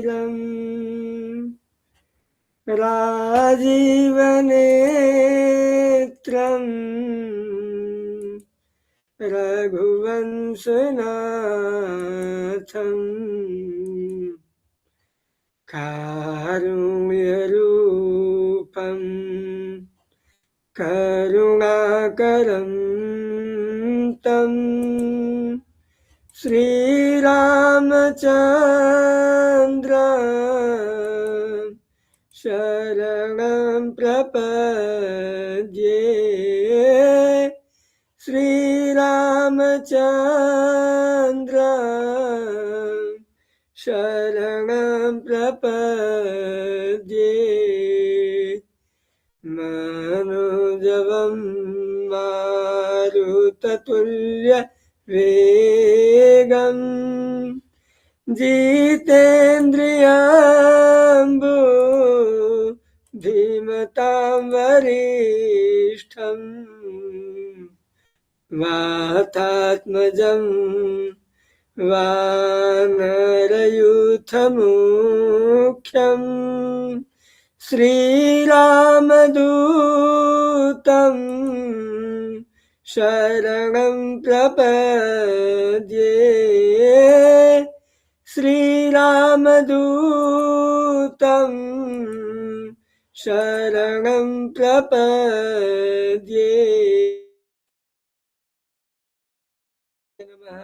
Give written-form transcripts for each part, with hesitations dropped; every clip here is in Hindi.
धीरम् राजीवनेत्रम् रघुवंशनाथम् कारुण्यरूपम् करुणाकरं तम् श्रीरामचन्द्र शरणं प्रपद्ये श्रीरामचन्द्र शरणं प्रपद्ये मनोजवं मारुततुल्य वेगं जितेन्द्रियाम्बु धीमतां वरिष्ठं वातात्मजं वानरयूथमुख्यं श्रीरामदूतं शरणं प्रपद्ये श्रीरामदूतं शरणं प्रपद्ये नमः।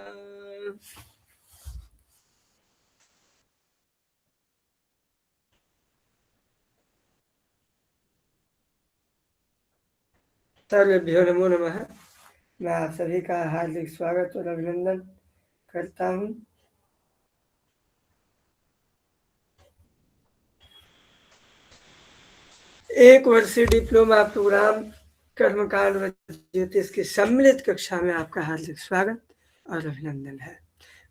सर्वेभ्यो नमो नमः। मैं आप सभी का हार्दिक स्वागत और अभिनंदन करता हूँ। एक वर्षीय डिप्लोमा प्रोग्राम कर्मकांड व ज्योतिष की सम्मिलित कक्षा में आपका हार्दिक स्वागत और अभिनंदन है।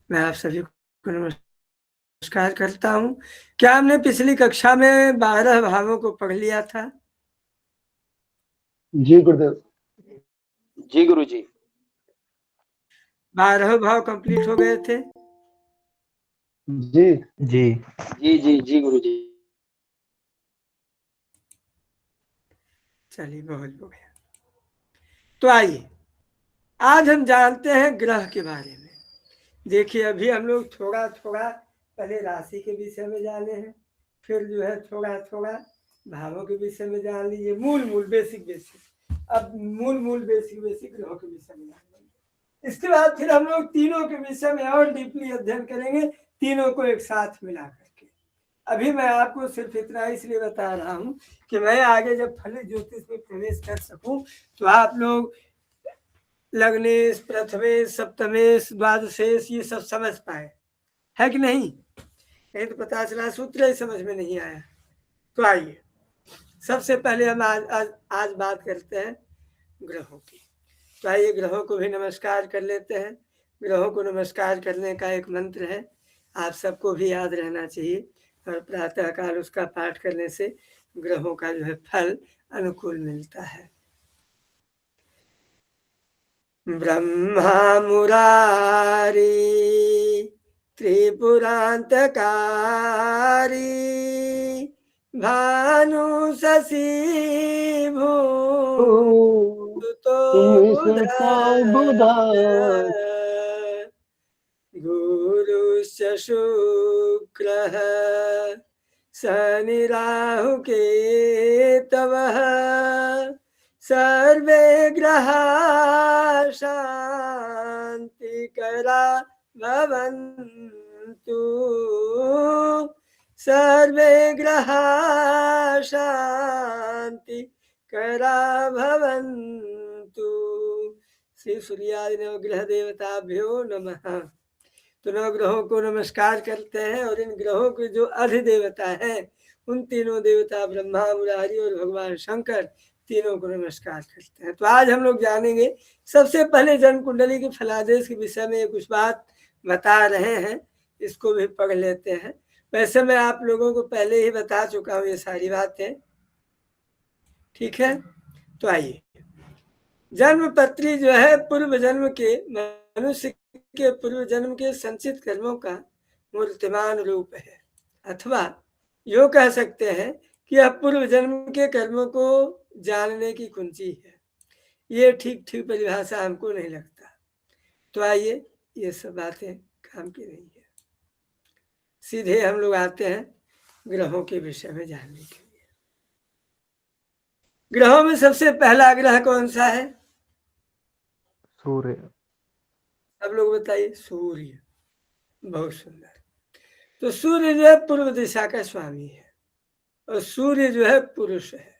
मैं आप सभी को नमस्कार करता हूँ। क्या हमने पिछली कक्षा में 12 भावों को पढ़ लिया था? जी गुरुदेव। जी गुरुजी। 12 भाव कंप्लीट हो गए थे? जी जी जी जी जी गुरुजी। चलिए, बहुत हो गया। तो आइए आज हम जानते हैं ग्रह के बारे में। देखिए, अभी हम लोग थोड़ा थोड़ा पहले राशि के विषय में जाने हैं, फिर जो है थोड़ा थोड़ा भावों के विषय में जान लीजिए, मूल बेसिक। अब मूल बेसिक ग्रहों के विषय में जान लेंगे। इसके बाद फिर हम लोग तीनों के विषय में और डीपली अध्ययन करेंगे, तीनों को एक साथ मिला करके। अभी मैं आपको सिर्फ इतना इसलिए बता रहा हूँ कि मैं आगे जब फलित ज्योतिष में प्रवेश कर सकूं तो आप लोग लग्नेश, प्रथमेश, सप्तमेश, द्वादशेश ये सब समझ पाए, है कि नहीं? नहीं तो पता चला सूत्र ही समझ में नहीं आया। तो आइए सबसे पहले हम आज बात करते हैं ग्रहों की। तो आइए ग्रहों को भी नमस्कार कर लेते हैं। ग्रहों को नमस्कार करने का एक मंत्र है, आप सबको भी याद रहना चाहिए, और प्रातःकाल उसका पाठ करने से ग्रहों का जो है फल अनुकूल मिलता है। ब्रह्मा मुरारी त्रिपुरांतकारी भानु शशि भूतो गुरुश्च शुक्रः शनि राहु केतवः सर्वे ग्रहा शांतिकरा भवन्तु सर्वे ग्रहा शांतिकरा भवन्तु। श्री सूर्यादि नवग्रह देवताभ्यो नमः। तो नवग्रहों को नमस्कार करते हैं, और इन ग्रहों के जो अधिदेवता हैं उन तीनों देवता ब्रह्मा, मुरारी और भगवान शंकर, तीनों को नमस्कार करते हैं। तो आज हम लोग जानेंगे, सबसे पहले जन्म कुंडली के फलादेश के विषय में कुछ बात बता रहे हैं, इसको भी पढ़ लेते हैं। वैसे मैं आप लोगों को पहले ही बता चुका हूँ ये सारी बातें, ठीक है? तो आइए, जन्म पत्री जो है पूर्व जन्म के मनुष्य के पूर्व जन्म के संचित कर्मों का मूर्तिमान रूप है। अथवा यो कह सकते हैं कि यह पूर्व जन्म के कर्मों को जानने की कुंजी है। ये ठीक ठीक परिभाषा हमको नहीं लगता। तो आइए, ये सब बातें काम की नहीं है, सीधे हम लोग आते हैं ग्रहों के विषय में जानने के लिए। ग्रहों में सबसे पहला ग्रह कौन सा है? सूर्य। सब लोग बताइए। सूर्य। बहुत सुंदर। तो सूर्य जो है पूर्व दिशा का स्वामी है, और सूर्य जो है पुरुष है।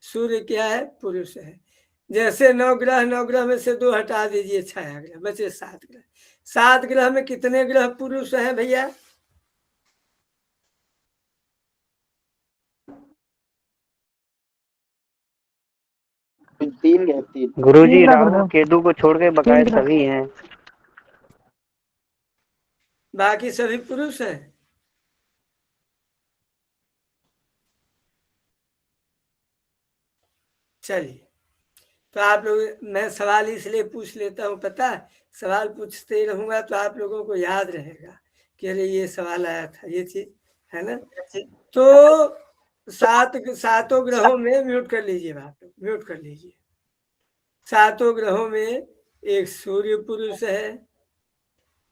सूर्य क्या है? पुरुष है। जैसे 9 ग्रह में से 2 हटा दीजिए, छाया ग्रह, बचे 7 ग्रह। 7 ग्रह में कितने ग्रह पुरुष हैं भैया? तीन है, तीन। गुरुजी राहु केतु को छोड़ के बकाया सभी हैं। बाकी सभी पुरुष हैं। चलिए, तो आप लोग, मैं सवाल इसलिए पूछ लेता हूँ, पता है, सवाल पूछते रहूंगा तो आप लोगों को याद रहेगा कि अरे ये सवाल आया था, ये चीज है ना। तो सातों ग्रहों में म्यूट कर लीजिए, बात म्यूट कर लीजिए। सातों ग्रहों में एक सूर्य पुरुष है,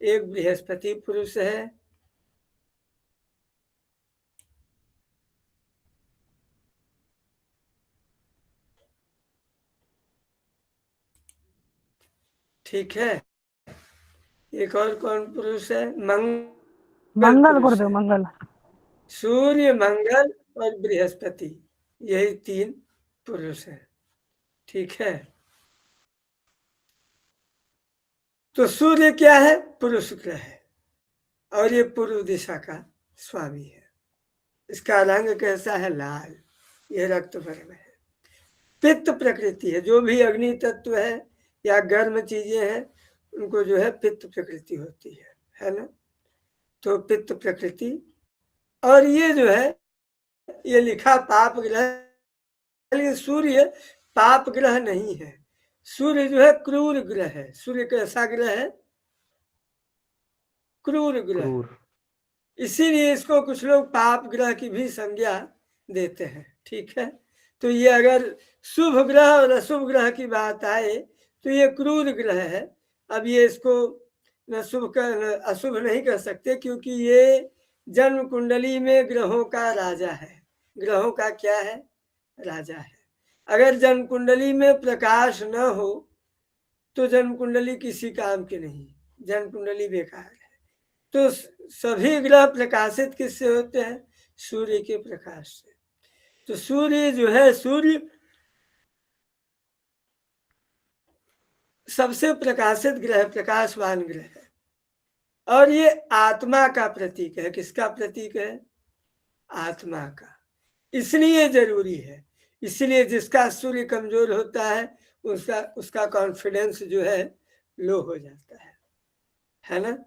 एक बृहस्पति पुरुष है, ठीक है। एक और कौन पुरुष है? मंगल कर दो, मंगल। सूर्य, मंगल और बृहस्पति, यही 3 पुरुष हैं, ठीक है। तो सूर्य क्या है? पुरुष ग्रह है, और ये पूर्व दिशा का स्वामी है। इसका रंग कैसा है? लाल। यह रक्त वर्ण है। पित्त प्रकृति है। जो भी अग्नि तत्व है या गर्म चीजें हैं, उनको जो है पित्त प्रकृति होती है ना। तो पित्त प्रकृति, और ये जो है, ये लिखा पाप ग्रह, लेकिन सूर्य पाप ग्रह नहीं है। सूर्य जो है क्रूर ग्रह है। सूर्य कैसा ग्रह है? क्रूर ग्रह। इसीलिए इसको कुछ लोग पाप ग्रह की भी संज्ञा देते हैं, ठीक है। तो ये अगर शुभ ग्रह और अशुभ ग्रह की बात आए तो ये क्रूर ग्रह है। अब ये इसको न शुभ का न अशुभ नहीं कर सकते, क्योंकि ये जन्म कुंडली में ग्रहों का राजा है। ग्रहों का क्या है? राजा है। अगर जन्म कुंडली में प्रकाश न हो तो जन्म कुंडली किसी काम की नहीं, जन्म कुंडली बेकार है। तो सभी ग्रह प्रकाशित किससे होते हैं? सूर्य के प्रकाश से। तो सूर्य जो है, सूर्य सबसे प्रकाशित ग्रह, प्रकाशवान ग्रह है, और ये आत्मा का प्रतीक है। किसका प्रतीक है? आत्मा का। इसलिए जरूरी है। इसलिए जिसका सूर्य कमजोर होता है उसका कॉन्फिडेंस जो है लो हो जाता है ना।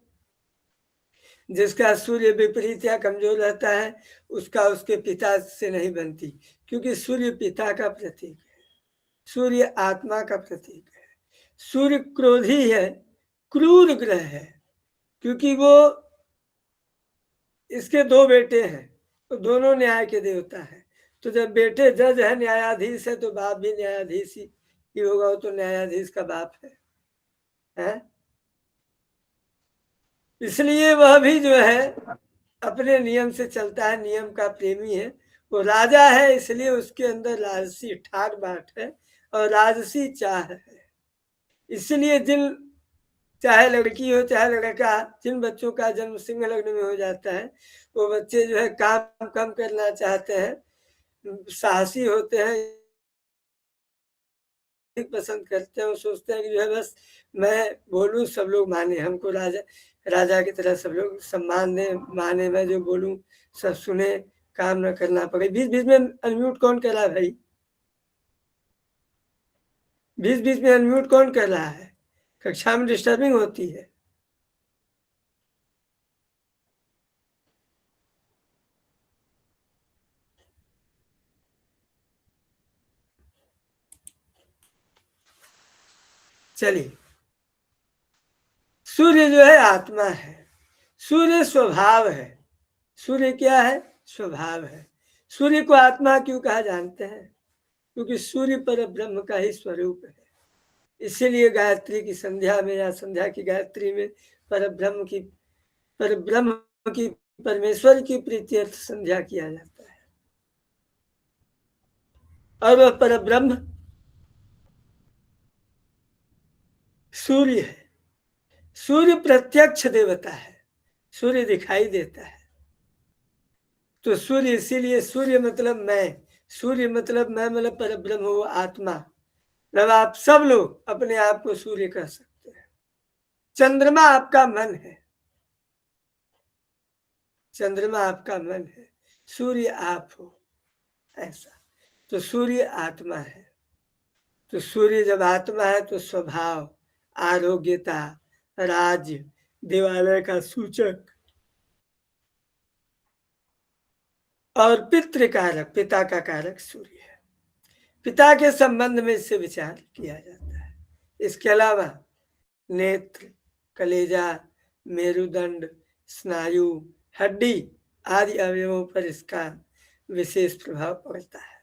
जिसका सूर्य विपरीत या कमजोर रहता है उसका उसके पिता से नहीं बनती, क्योंकि सूर्य पिता का प्रतीक है, सूर्य आत्मा का प्रतीक है। सूर्य क्रोधी है, क्रूर ग्रह है, क्योंकि वो, इसके 2 बेटे हैं, तो दोनों न्याय के देवता है। तो जब बेटे जज है, न्यायाधीश है, तो बाप भी न्यायाधीश ही होगा। वो तो न्यायाधीश का बाप है? इसलिए वह भी जो है अपने नियम से चलता है, नियम का प्रेमी है। वो राजा है, इसलिए उसके अंदर राजसी ठाट बाट है और राजसी चाह है। इसलिए चाहे लड़की हो चाहे लड़का, जिन बच्चों का जन्म सिंह लग्न में हो जाता है, वो बच्चे जो है काम कम करना चाहते हैं, साहसी होते हैं, पसंद करते हैं। वो सोचते हैं कि जो है बस मैं बोलूं सब लोग माने, हमको राजा की तरह सब लोग सम्मान दे, माने, मैं जो बोलूं सब सुने, काम न करना पड़े। बीच बीच में अनम्यूट कौन कर रहा है भाई? बीच बीच में अनम्यूट कौन कर रहा है? कक्षा में डिस्टर्बिंग होती है। चलिए, सूर्य जो है आत्मा है, सूर्य स्वभाव है, सूर्य क्या है? स्वभाव है। सूर्य को आत्मा क्यों कहा जानते हैं? क्योंकि सूर्य पर ब्रह्म का ही स्वरूप है। इसीलिए गायत्री की संध्या में या संध्या की गायत्री में परब्रह्म की परमेश्वर की प्रीत्यर्थ संध्या किया जाता है। और वह परब्रह्म सूर्य है। सूर्य प्रत्यक्ष देवता है, सूर्य दिखाई देता है। तो सूर्य, इसीलिए सूर्य मतलब मैं, सूर्य मतलब मैं मतलब परब्रह्म वो आत्मा। मतलब आप सब लोग अपने आप को सूर्य कह सकते हैं। चंद्रमा आपका मन है, चंद्रमा आपका मन है, सूर्य आप हो, ऐसा। तो सूर्य आत्मा है। तो सूर्य जब आत्मा है तो स्वभाव, आरोग्यता, राज्य, देवालय का सूचक और पितृकारक, पिता का कारक सूर्य है। पिता के संबंध में इससे विचार किया जाता है। इसके अलावा नेत्र, कलेजा, मेरुदंड, स्नायु, हड्डी आदि अवयवों पर इसका विशेष प्रभाव पड़ता है।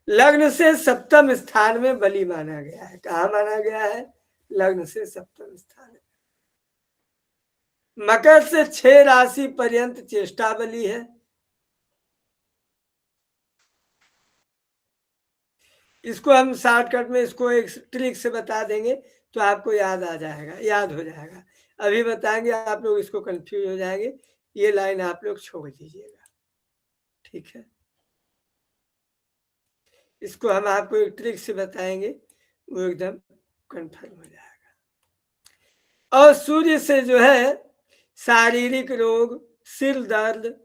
लग्न से सप्तम स्थान में बलि माना गया है। कहाँ माना गया है? लग्न से सप्तम स्थान में। मकर से 6 राशि पर्यंत चेष्टा बलि है। इसको हम शॉर्टकट में इसको एक ट्रिक से बता देंगे तो आपको याद आ जाएगा, याद हो जाएगा। अभी बताएंगे, आप लोग इसको कंफ्यूज हो जाएंगे। ये लाइन आप लोग छोड़ दीजिएगा, ठीक है? इसको हम आपको एक ट्रिक से बताएंगे, वो एकदम कंफर्म हो जाएगा। और सूर्य से जो है शारीरिक रोग, सिर दर्द,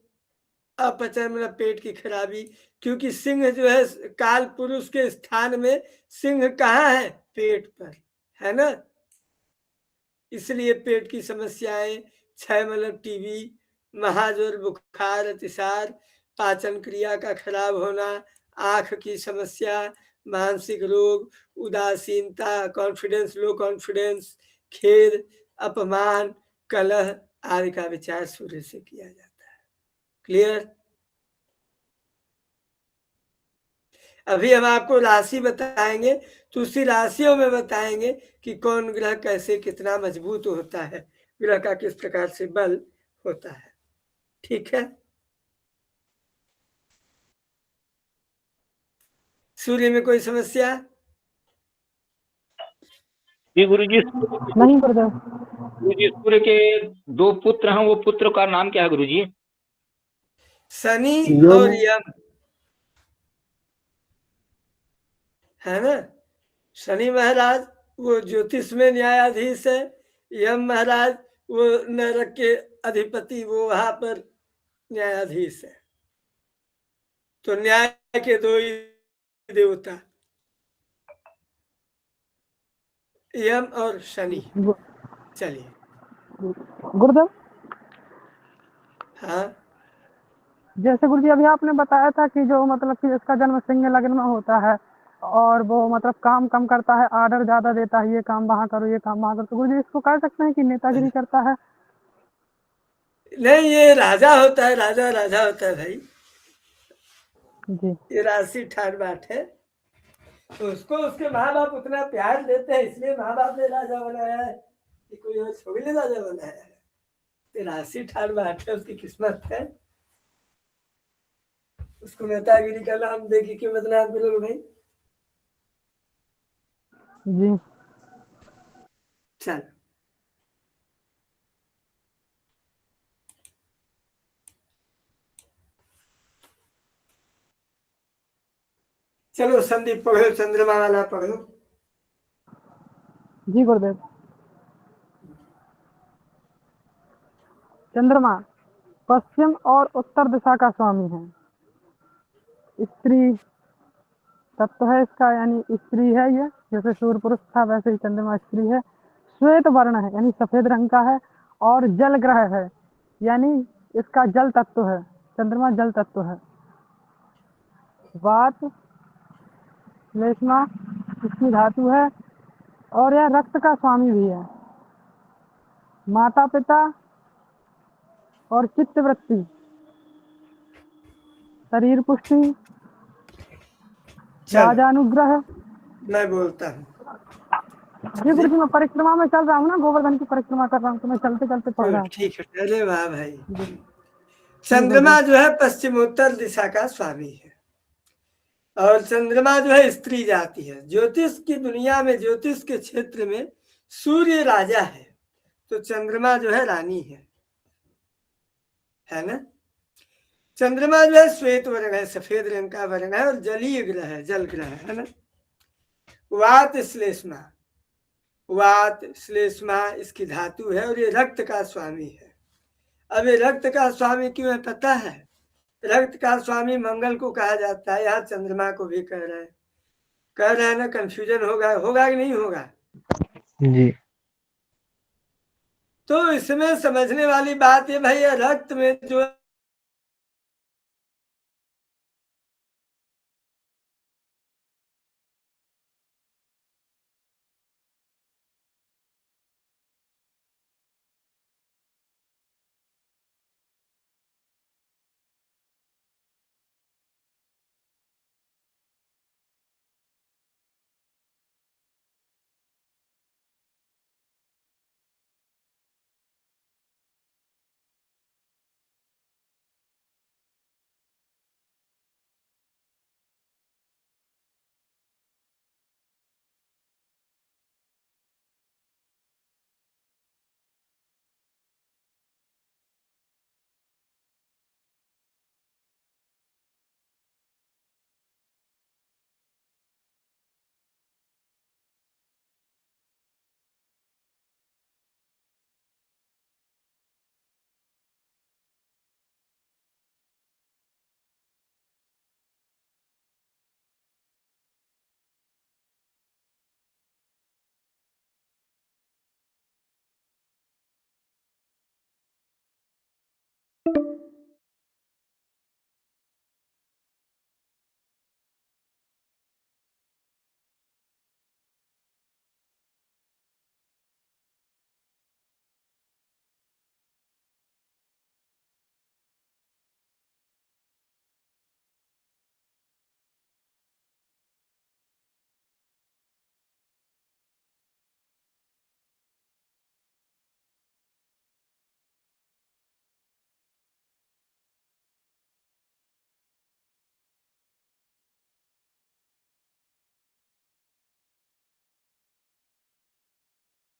अपचन मतलब पेट की खराबी, क्योंकि सिंह जो है काल पुरुष के स्थान में सिंह कहाँ है? पेट पर, है ना? इसलिए पेट की समस्याएं, क्षय मतलब टीबी, महाज्वर, बुखार, अतिसार, पाचन क्रिया का खराब होना, आंख की समस्या, मानसिक रोग, उदासीनता, कॉन्फिडेंस, लो कॉन्फिडेंस, खेद, अपमान, कलह आदि का विचार सूर्य से किया जाता है। क्लियर? अभी हम आपको राशि बताएंगे तो उसी राशियों में बताएंगे कि कौन ग्रह कैसे कितना मजबूत होता है, ग्रह का किस प्रकार से बल होता है, ठीक है? सूर्य में कोई समस्या? जी गुरुजी। नहीं गुरुदेव। गुरुजी सूर्य के 2 पुत्र हैं, वो पुत्र का नाम क्या है गुरुजी? शनि यम। और यम, है ना? शनि महाराज वो ज्योतिष में न्यायाधीश है, यम महाराज वो नरक के अधिपति, वो वहां पर न्यायाधीश है। तो न्याय के 2 ही देवता, यम और शनि। चलिए। गुरुदेव, हाँ, जैसे गुरुजी अभी आपने बताया था कि जो मतलब कि इसका जन्म सिंह लग्न में होता है और वो मतलब काम कम करता है, आर्डर ज्यादा देता है, ये काम वहाँ करो, ये काम वहाँ करो, तो गुरुजी इसको कह सकते हैं कि नेतागिरी करता है? नहीं, ये राजा होता है, राजा राजा होता है भाई। जी। ये राशि ठाट बाट है, तो उसको उसके माँ बाप उतना प्यार देते हैं, इसलिए माँ बाप ने राजा बनाया है कि कोई और थोड़ी ने राजा बनाया है। तो राशि ठाट बाट है, उसकी किस्मत है। उसको नेतागिरी का नाम देखिए क्यों बदनाम करोगे भाई? जी। चल, चलो संदीप पढ़ो, चंद्रमा वाला पढ़ो। जी गुरुदेव। चंद्रमा पश्चिम और उत्तर दिशा का स्वामी है। स्त्री तत्व है इसका, यानी स्त्री है ये। जैसे सूर्य पुरुष था वैसे ही चंद्रमा स्त्री है। श्वेत वर्ण है यानी सफेद रंग का है और जल ग्रह है, यानी इसका जल तत्व है। चंद्रमा जल तत्व है। वात श्लेष्मा इसकी धातु है और यह रक्त का स्वामी भी है। माता पिता और चित्त वृत्ति शरीर पुष्टि, चलो राजानुग्रह। मैं बोलता हूँ। जी गुरु जी, मैं परिक्रमा में चल रहा हूँ ना, गोवर्धन की परिक्रमा कर रहा हूँ, तो मैं चलते चलते पढ़ रहा था। ठीक है, अरे वाह भाई। जी चंद्रमा जो है पश्चिमोत्तर दिशा का स्वामी है, और चंद्रमा जो है स्त्री जाति है। ज्योतिष की दुनिया में, ज्योतिष के क्षेत्र में सूर्य राजा है, तो चंद्रमा जो है रानी है ना। चंद्रमा जो है श्वेत वर्ण है, सफेद रंग का वर्ण है, और जलीय ग्रह है, जल ग्रह है ना। वात श्लेष्मा, वात श्लेष्मा इसकी धातु है, और ये रक्त का स्वामी है। अब ये रक्त का स्वामी क्यों है पता है? रक्त का स्वामी मंगल को कहा जाता है, यहाँ चंद्रमा को भी कह रहे हैं ना। कंफ्यूजन होगा कि नहीं होगा? जी। तो इसमें समझने वाली बात ये भाई, रक्त में जो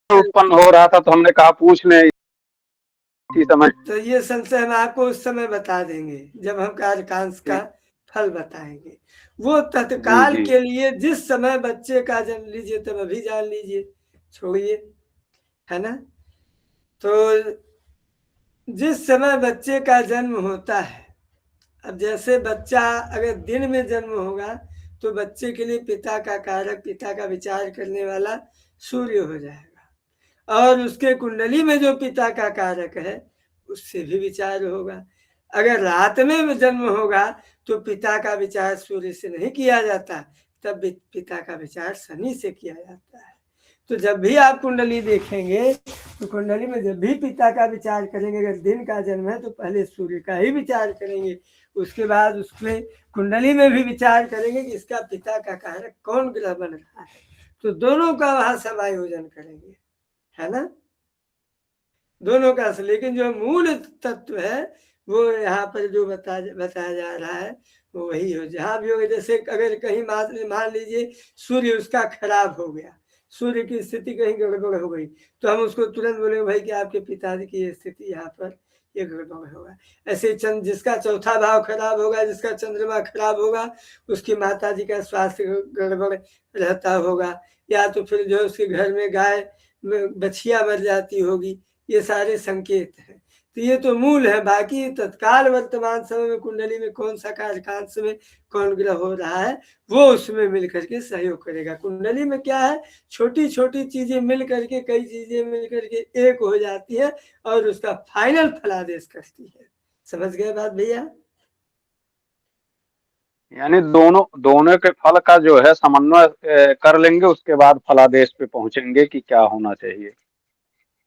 उत्पन्न हो रहा था, तो हमने कहा पूछ लें इसी समय। तो ये संशय हम आपको उस समय बता देंगे जब हम कार्यकांश का फल बताएंगे। वो तत्काल जी। के लिए जिस समय बच्चे का जन्म लीजिए तब अभी जान लीजिए, छोड़िए, है ना। तो जिस समय बच्चे का जन्म होता है, अब जैसे बच्चा अगर दिन में जन्म होगा तो बच्चे के लिए पिता का कारक, पिता का विचार करने वाला सूर्य हो जाएगा, और उसके कुंडली में जो पिता का कारक है उससे भी विचार होगा। अगर रात में जन्म होगा तो पिता का विचार सूर्य से नहीं किया जाता, तब पिता का विचार शनि से किया जाता है। तो जब भी आप कुंडली देखेंगे तो कुंडली में जब भी पिता का विचार करेंगे, अगर दिन का जन्म है तो पहले सूर्य का ही विचार करेंगे, उसके बाद उसमें कुंडली में भी विचार करेंगे कि इसका पिता का कारक कौन ग्रह बन रहा है, तो दोनों का वहां समायोजन करेंगे, है ना, दोनों का। लेकिन जो मूल तत्व है वो यहाँ पर जो बताया जा रहा है वो वही हो, जहाँ भी हो। जैसे अगर कहीं मान लीजिए सूर्य उसका खराब हो गया, सूर्य की स्थिति कहीं गड़बड़ हो गई, तो हम उसको तुरंत बोलेंगे भाई कि आपके पिताजी की स्थिति यहाँ पर ये गड़बड़ होगा। ऐसे चंद्र जिसका चौथा भाव खराब होगा, जिसका चंद्रमा खराब होगा, उसकी माता जी का स्वास्थ्य गड़बड़ रहता होगा, या तो फिर जो उसके घर में गाय बछिया मर जाती होगी, ये सारे संकेत हैं। तो ये तो मूल है। बाकी तत्काल वर्तमान समय में कुंडली में कौन सा कार्यकांश में कौन ग्रह हो रहा है वो उसमें मिल करके सहयोग करेगा। कुंडली में क्या है, छोटी छोटी चीजें मिल करके, कई चीजें मिल करके एक हो जाती है और उसका फाइनल फलादेश करती है। समझ गए बात भैया? यानी दोनों के फल का जो है समन्वय कर लेंगे, उसके बाद फलादेश पे पहुंचेंगे कि क्या होना चाहिए।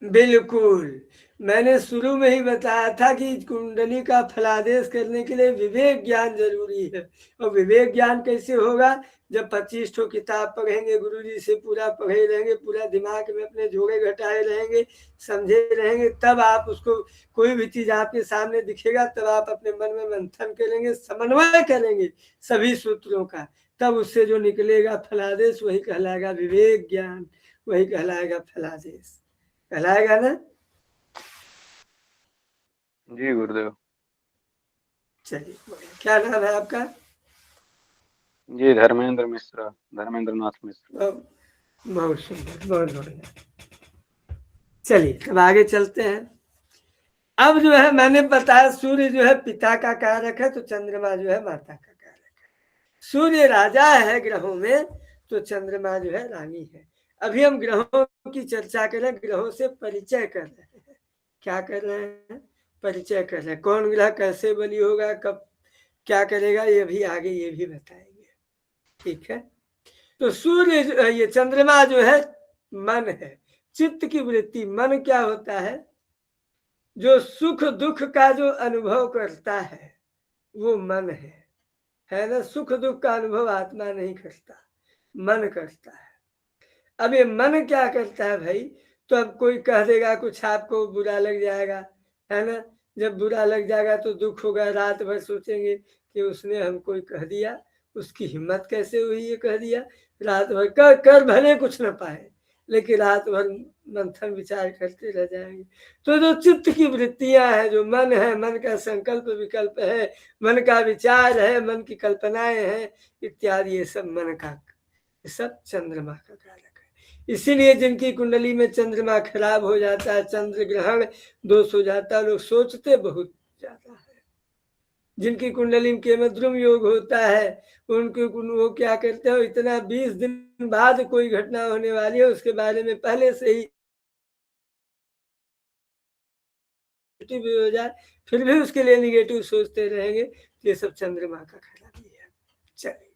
बिल्कुल मैंने शुरू में ही बताया था कि कुंडली का फलादेश करने के लिए विवेक ज्ञान जरूरी है। और विवेक ज्ञान कैसे होगा? जब 25 ठो किताब पढ़ेंगे, गुरुजी से पूरा पढ़े रहेंगे, पूरा दिमाग में अपने जोड़े घटाए रहेंगे, समझे रहेंगे, तब आप उसको कोई भी चीज आपके सामने दिखेगा तब आप अपने मन में मंथन करेंगे, समन्वय करेंगे सभी सूत्रों का, तब उससे जो निकलेगा फलादेश वही कहलाएगा विवेक ज्ञान, वही कहलाएगा फलादेश, कहलाएगा ना। जी गुरुदेव। चलिए, क्या नाम है आपका? जी धर्मेंद्र मिश्रा, धर्मेंद्र नाथ मिश्रा। बहुत सुंदर, बहुत बढ़िया। चलिए अब आगे चलते हैं। अब जो है मैंने बताया सूर्य जो है पिता का कारक है, तो चंद्रमा जो है माता का कारक है। सूर्य राजा है ग्रहों में, तो चंद्रमा जो है रानी है। अभी हम ग्रहों की चर्चा कर रहे हैं, ग्रहों से परिचय कर रहे हैं। क्या कर रहे हैं? परिचय कर रहे हैं। कौन ग्रह कैसे बली होगा, कब क्या करेगा, ये भी आगे ये भी बताएंगे। ठीक है। तो सूर्य ये चंद्रमा जो है मन है, चित्त की वृत्ति। मन क्या होता है? जो सुख दुख का जो अनुभव करता है वो मन है ना। सुख दुख का अनुभव आत्मा नहीं करता, मन करता है। अब ये मन क्या करता है भाई? तो अब कोई कह देगा कुछ, आपको बुरा लग जाएगा, है ना। जब बुरा लग जाएगा तो दुख होगा, रात भर सोचेंगे कि उसने हमको कह दिया, उसकी हिम्मत कैसे हुई ये कह दिया। रात भर कर भले कुछ न पाए, लेकिन रात भर मंथन विचार करते रह जाएंगे। तो जो चित्त की वृत्तियां हैं, जो मन है, मन का संकल्प विकल्प है, मन का विचार है, मन की कल्पनाएं हैं इत्यादि, ये सब मन का, सब चंद्रमा का कारक है। इसीलिए जिनकी कुंडली में चंद्रमा खराब हो जाता है, चंद्र ग्रहण दोष हो जाता है, लोग सोचते बहुत ज्यादा है। जिनकी कुंडली में द्रुम योग होता है, उनके वो क्या करते हो, इतना 20 दिन बाद कोई घटना होने वाली है उसके बारे में पहले से ही भी हो जाए, फिर भी उसके लिए निगेटिव सोचते रहेंगे। ये सब चंद्रमा का खराबी है। चलिए,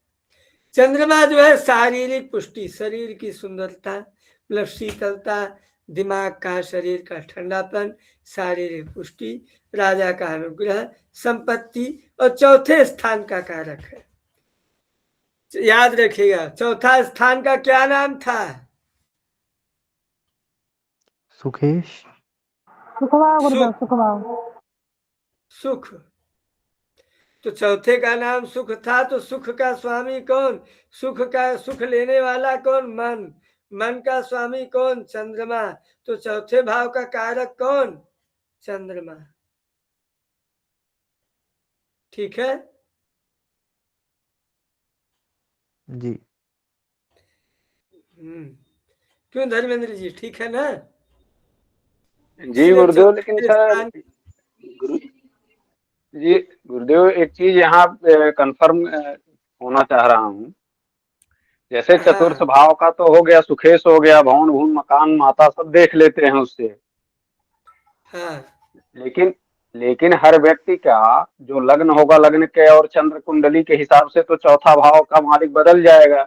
चंद्रमा जो है शारीरिक पुष्टि, शरीर की सुंदरता, मतलब शीतलता, दिमाग का, शरीर का ठंडापन, शारीरिक पुष्टि, राजा का अनुग्रह, संपत्ति, और चौथे स्थान का कारक है। याद रखिएगा, चौथा स्थान का क्या नाम था? सुखेश। सुखभाव गुरुदेव, सुखभाव। सुख। तो चौथे का नाम सुख था, तो सुख का स्वामी कौन? सुख लेने वाला कौन? मन। मन का स्वामी कौन? चंद्रमा। तो चौथे भाव का कारक कौन? चंद्रमा। ठीक है जी। क्यों धर्मेंद्र जी, ठीक है ना? जी गुरुदेव, लेकिन सर जी गुरुदेव, एक चीज यहाँ कंफर्म होना चाह रहा हूँ। जैसे चतुर्थ हाँ भाव का तो हो गया, सुखेश हो गया, भवन भूमि मकान माता सब देख लेते हैं उससे। हाँ। लेकिन लेकिन हर व्यक्ति का जो लग्न होगा, लग्न के और चंद्र कुंडली के हिसाब से तो चौथा भाव का मालिक बदल जाएगा।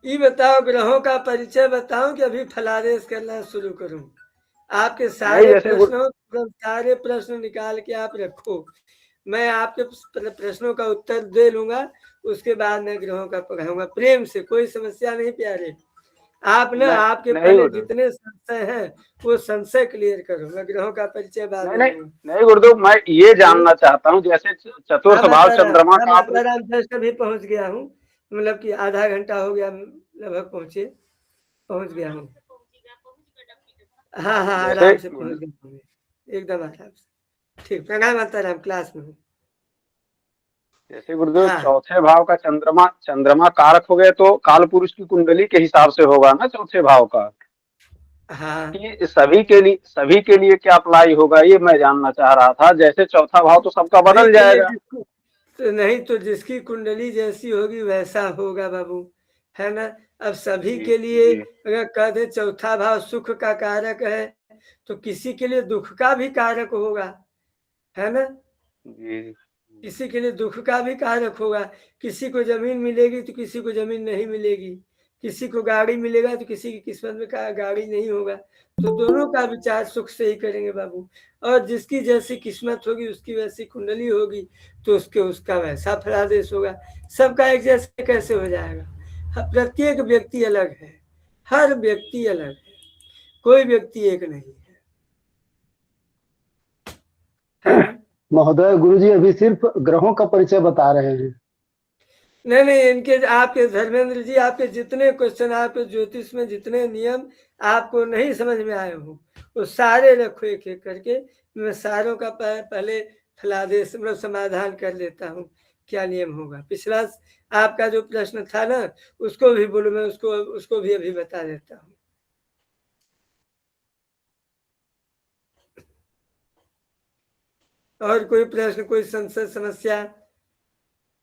ये बताओ, ग्रहों का परिचय बताऊं कि अभी फलादेश करना शुरू करूं? आपके नहीं, सारे जैसे सारे प्रश्न निकाल के आप रखो, मैं आपके प्रश्नों का उत्तर दे लूंगा, उसके बाद मैं ग्रहों का पढ़ाऊंगा प्रेम से, कोई समस्या नहीं प्यारे। आप ना, आपके नहीं पहले गुरुदेव, जितने संशय हैं वो संशय क्लियर करो, मैं ग्रहों का परिचय बाद नहीं में नहीं दूंगा। नहीं गुरुदेव, मैं ये जानना चाहता हूँ, जैसे हाँ चतुर्थ भाव माता राम, चंद्रमा हाँ का आपने। माता राम, जस्ट अभी पहुंच गया हूँ, मतलब कि आधा घंटा हो गया लगभग, पहुंच गया हूँ। हाँ हाँ, जैसे आराम से पहुंच गया हूँ, एकदम आराम से। ठीक, प्रणाम माता राम, क्लास में हूँ। जैसे गुरुदेव हाँ चौथे भाव का चंद्रमा चंद्रमा कारक हो गए, तो काल पुरुष की कुंडली के हिसाब से होगा ना चौथे भाव का। हाँ। कि सभी के लिए क्या अप्लाई होगा, ये मैं जानना चाह रहा था। जैसे चौथा भाव तो सबका सभी बदल के लिए जाएगा। जिसको, तो नहीं तो जिसकी कुंडली जैसी होगी वैसा होगा बाबू, है ना। अब सभी जी के लिए जी अगर कह दे चौथा भाव सुख का कारक है, तो किसी के लिए दुख का भी कारक होगा, है ना। जी। किसी के लिए दुख का भी कारक होगा, किसी को जमीन मिलेगी तो किसी को जमीन नहीं मिलेगी, किसी को गाड़ी मिलेगा तो किसी की किस्मत में गाड़ी नहीं होगा। तो दोनों का विचार सुख से ही करेंगे बाबू। और जिसकी जैसी किस्मत होगी उसकी वैसी कुंडली होगी तो उसका वैसा फलादेश होगा। सबका एक जैसे कैसे हो जाएगा? प्रत्येक व्यक्ति अलग है, हर व्यक्ति अलग है, कोई व्यक्ति एक नहीं है। महोदय, गुरुजी अभी सिर्फ ग्रहों का परिचय बता रहे हैं। नहीं, इनके आपके धर्मेंद्र जी, आपके जितने क्वेश्चन, आपके ज्योतिष में जितने नियम आपको नहीं समझ में आए हो वो सारे रखो एक एक करके। मैं सारों का पहले फलादेश मतलब समाधान कर लेता हूँ क्या नियम होगा। पिछला आपका जो प्रश्न था ना उसको भी बोलो, मैं उसको भी अभी बता देता हूँ। और कोई प्रश्न, कोई संशय, समस्या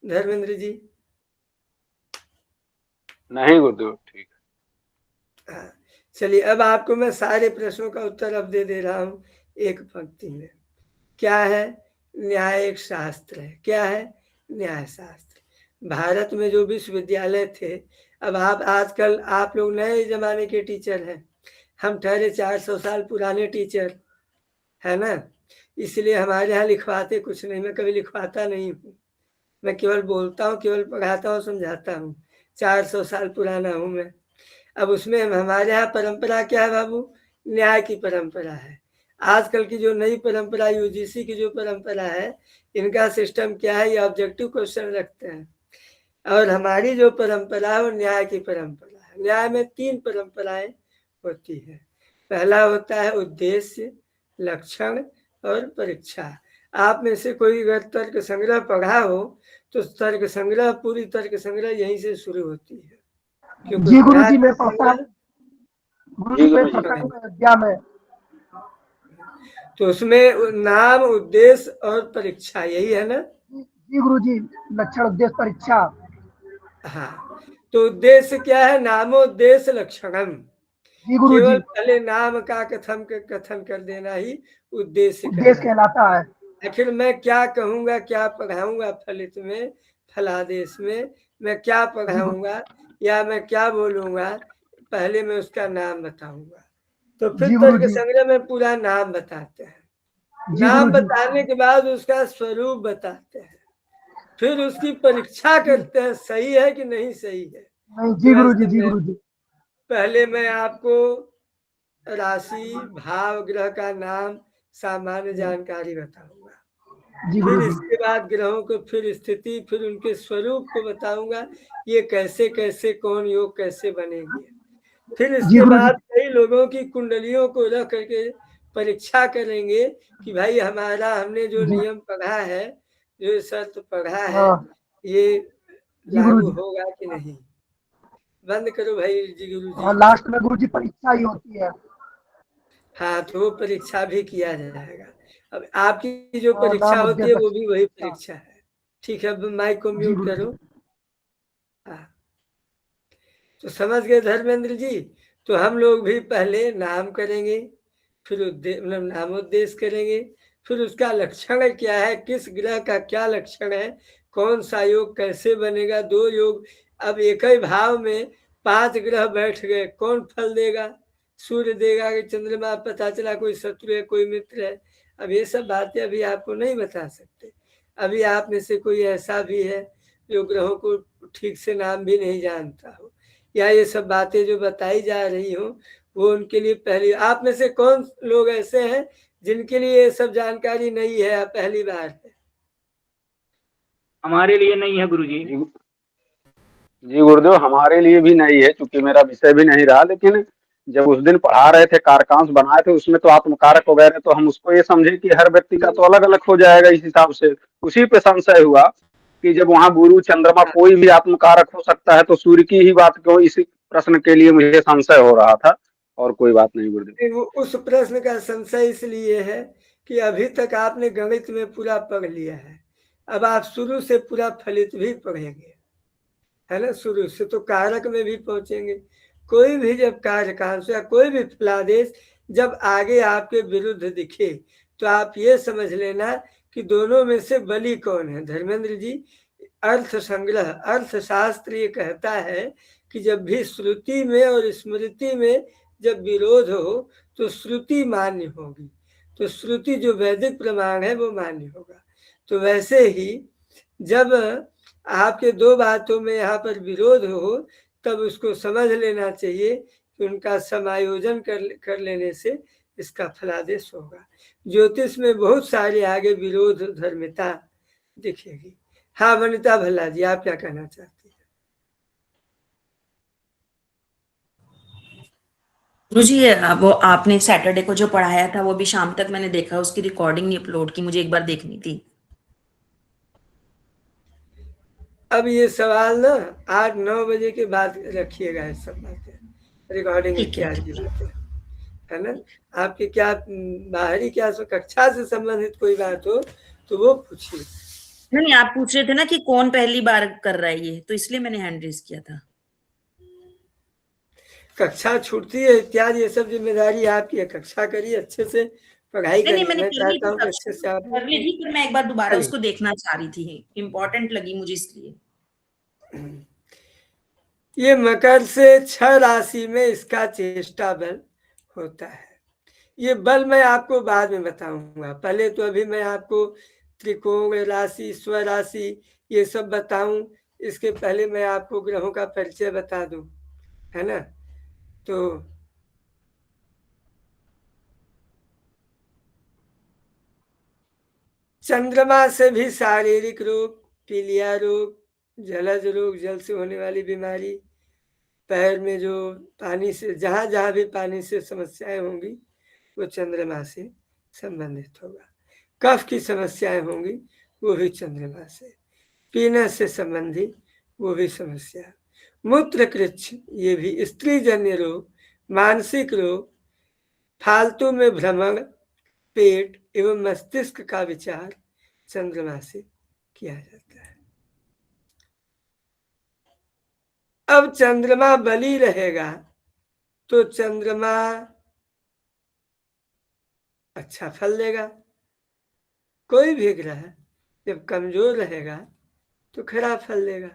धर्मेंद्र जी? नहीं गुरुदेव, ठीक है। हाँ, चलिए अब आपको मैं सारे प्रश्नों का उत्तर अब दे रहा हूँ एक पंक्ति में। क्या है? न्यायिक शास्त्र है। क्या है? न्याय शास्त्र। भारत में जो विश्वविद्यालय थे, अब आप आजकल आप लोग नए जमाने के टीचर हैं, हम ठहरे 400 साल पुराने टीचर है ना, इसलिए हमारे यहाँ लिखवाते कुछ नहीं। मैं कभी लिखवाता नहीं हूँ, मैं केवल बोलता हूँ, केवल पढ़ाता हूँ, समझाता हूँ। 400 साल पुराना हूँ मैं। अब उसमें हमारे यहाँ परंपरा क्या है बाबू? न्याय की परंपरा है। आजकल की जो नई परंपरा, यूजीसी की जो परंपरा है, इनका सिस्टम क्या है, ये ऑब्जेक्टिव क्वेश्चन रखते हैं। और हमारी जो परंपरा है वो न्याय की परंपरा है। न्याय में 3 परंपराएं होती है। पहला होता है उद्देश्य, लक्षण और परीक्षा। आप में से कोई अगर तर्क संग्रह पढ़ा हो तो तर्क संग्रह, पूरी तर्क संग्रह यहीं से शुरू होती है। जी गुरुजी, मैं पढ़ता हूँ। गुरुजी मैं पढ़ता हूँ अध्याय में। तो उसमें नाम, उद्देश्य और परीक्षा, यही है ना? जी गुरुजी, लक्षण, उद्देश्य, परीक्षा। हाँ, तो उद्देश्य क्या है? नामोद्देश्य लक्षणम। केवल पहले नाम का कथन कर देना ही उद्देश्य कहलाता है। आखिर मैं क्या कहूंगा, क्या पढ़ाऊंगा फलित में, फलादेश में मैं क्या पढ़ाऊंगा या मैं क्या बोलूंगा, पहले मैं उसका नाम बताऊंगा। तो फिर तर्क संग्रह में पूरा नाम बताते हैं। नाम बताने के बाद उसका स्वरूप बताते हैं, फिर उसकी परीक्षा करते हैं सही है कि नहीं सही है। जी गुरुजी, जी गुरुजी। पहले मैं आपको राशि, भाव, ग्रह का नाम, सामान्य जानकारी बताऊंगा। फिर इसके बाद ग्रहों को, फिर स्थिति, फिर उनके स्वरूप को बताऊंगा, ये कैसे कैसे कौन योग कैसे बनेंगे। फिर इसके बाद कई लोगों की कुंडलियों को रख करके परीक्षा करेंगे कि भाई हमने जो नियम पढ़ा है, जो शर्त पढ़ा है, ये लागू होगा कि नहीं। बंद करो भाई जी गुरु जी। लास्ट में गुरुजी परीक्षा ही होती है। हाँ, तो वो परीक्षा भी किया जाएगा। अब आपकी जो परीक्षा होती है वो भी वही परीक्षा है। ठीक है, अब माइक को म्यूट करो। हाँ, तो समझ गए धर्मेंद्र जी? तो हम लोग भी पहले नाम करेंगे, फिर मतलब नामोद्देश्य करेंगे, फिर उसका लक्षण क्या है, किस ग्रह का क्या लक्षण है, कौन सा योग कैसे बनेगा। 2 योग, अब एक ही भाव में 5 ग्रह बैठ गए, कौन फल देगा? सूर्य देगा कि चंद्रमा? पता चला कोई शत्रु है, कोई मित्र है। अब ये सब बातें अभी आपको नहीं बता सकते। अभी आप में से कोई ऐसा भी है जो ग्रहों को ठीक से नाम भी नहीं जानता हो, या ये सब बातें जो बताई जा रही हो वो उनके लिए पहली। आप में से कौन लोग ऐसे हैं जिनके लिए ये सब जानकारी नहीं है, पहली बार है? हमारे लिए नहीं है गुरुजी। जी गुरुदेव, हमारे लिए भी नहीं है, क्योंकि मेरा विषय भी नहीं रहा। लेकिन जब उस दिन पढ़ा रहे थे, कारकांश बनाए थे, उसमें तो आत्मकारक वगैरह, तो हम उसको ये समझे कि हर व्यक्ति का तो अलग अलग हो जाएगा इस हिसाब से। उसी पे संशय हुआ कि जब वहां गुरु, चंद्रमा, कोई भी आत्मकारक हो सकता है, तो सूर्य की ही बात क्यों? इसी प्रश्न के लिए मुझे संशय हो रहा था, और कोई बात नहीं गुरुदेव। उस प्रश्न का संशय इसलिए है कि अभी तक आपने गणित में पूरा पढ़ लिया है, अब आप शुरू से पूरा फलित भी पढ़ेंगे, है ना? शुरू से तो कारक में भी पहुंचेंगे। कोई भी जब कारकांश या कोई भी फलादेश जब आगे आपके विरुद्ध दिखे तो आप ये समझ लेना कि दोनों में से बली कौन है। धर्मेंद्र जी, अर्थ संग्रह, अर्थशास्त्र ये कहता है कि जब भी श्रुति में और स्मृति में जब विरोध हो तो श्रुति मान्य होगी, तो श्रुति जो वैदिक प्रमाण है वो मान्य होगा। तो वैसे ही जब आपके दो बातों में यहाँ पर विरोध हो तब उसको समझ लेना चाहिए कि उनका समायोजन कर लेने से इसका फलादेश होगा। ज्योतिष में बहुत सारे आगे विरोध धर्मिता दिखेगी। हाँ वनिता भल्ला जी, आप क्या कहना चाहती हैं? गुरुजी वो आपने सैटरडे को जो पढ़ाया था वो भी शाम तक मैंने देखा, उसकी रिकॉर्डिंग नहीं अपलोड की, मुझे एक बार देखनी थी। अब ये सवाल ना 8-9 बजे के बाद रखिएगा, ये सब बातें, रिकॉर्डिंग ठीक है, इत्यादि ठीक की है। बातें, है ना। आपकी क्या बाहरी क्या कक्षा से संबंधित कोई बात हो तो वो पूछिए। नहीं, आप पूछ रहे थे ना कि कौन पहली बार कर रहा है ये, तो इसलिए मैंने हैंड रेज किया था। कक्षा छूटती है इत्यादि ये सब जिम्मेदारी आपकी है, कक्षा करिए, अच्छे से पढ़ाई नहीं, करिए। मैंने मैं कर ली चाहता थी हूँ कि अच्छे से आप कर ली थी, पर मैं एक बार दोबारा करिए। उसको देखना चाह रही थी, इम्पोर्टेंट लगी मुझे इसलिए। ये मकर से 6 राशि में इसका चेष्टा बल होता है। ये बल मैं आपको बाद में बताऊंगा, पहले तो अभी मैं आपको त्रिकोण राशि, स्वराशि ये सब बताऊं, इसके पहले मैं आपको ग्रहों का परिचय बता दूं, है ना। तो चंद्रमा से भी शारीरिक रोग, पीलिया रोग, जलज रोग, जल से होने वाली बीमारी, पैर में जो पानी से जहां जहां भी पानी से समस्याएं होंगी वो चंद्रमा से संबंधित होगा। कफ की समस्याएं होंगी वो भी चंद्रमा से, पीने से संबंधित वो भी समस्या, मूत्रकृच्छ ये भी, स्त्री जन्य रोग, मानसिक रोग, फालतू में भ्रमण, पेट एवं मस्तिष्क का विचार चंद्रमा से किया जाता है। अब चंद्रमा बली रहेगा तो चंद्रमा अच्छा फल देगा, कोई भी ग्रह जब कमजोर रहेगा तो खराब फल देगा।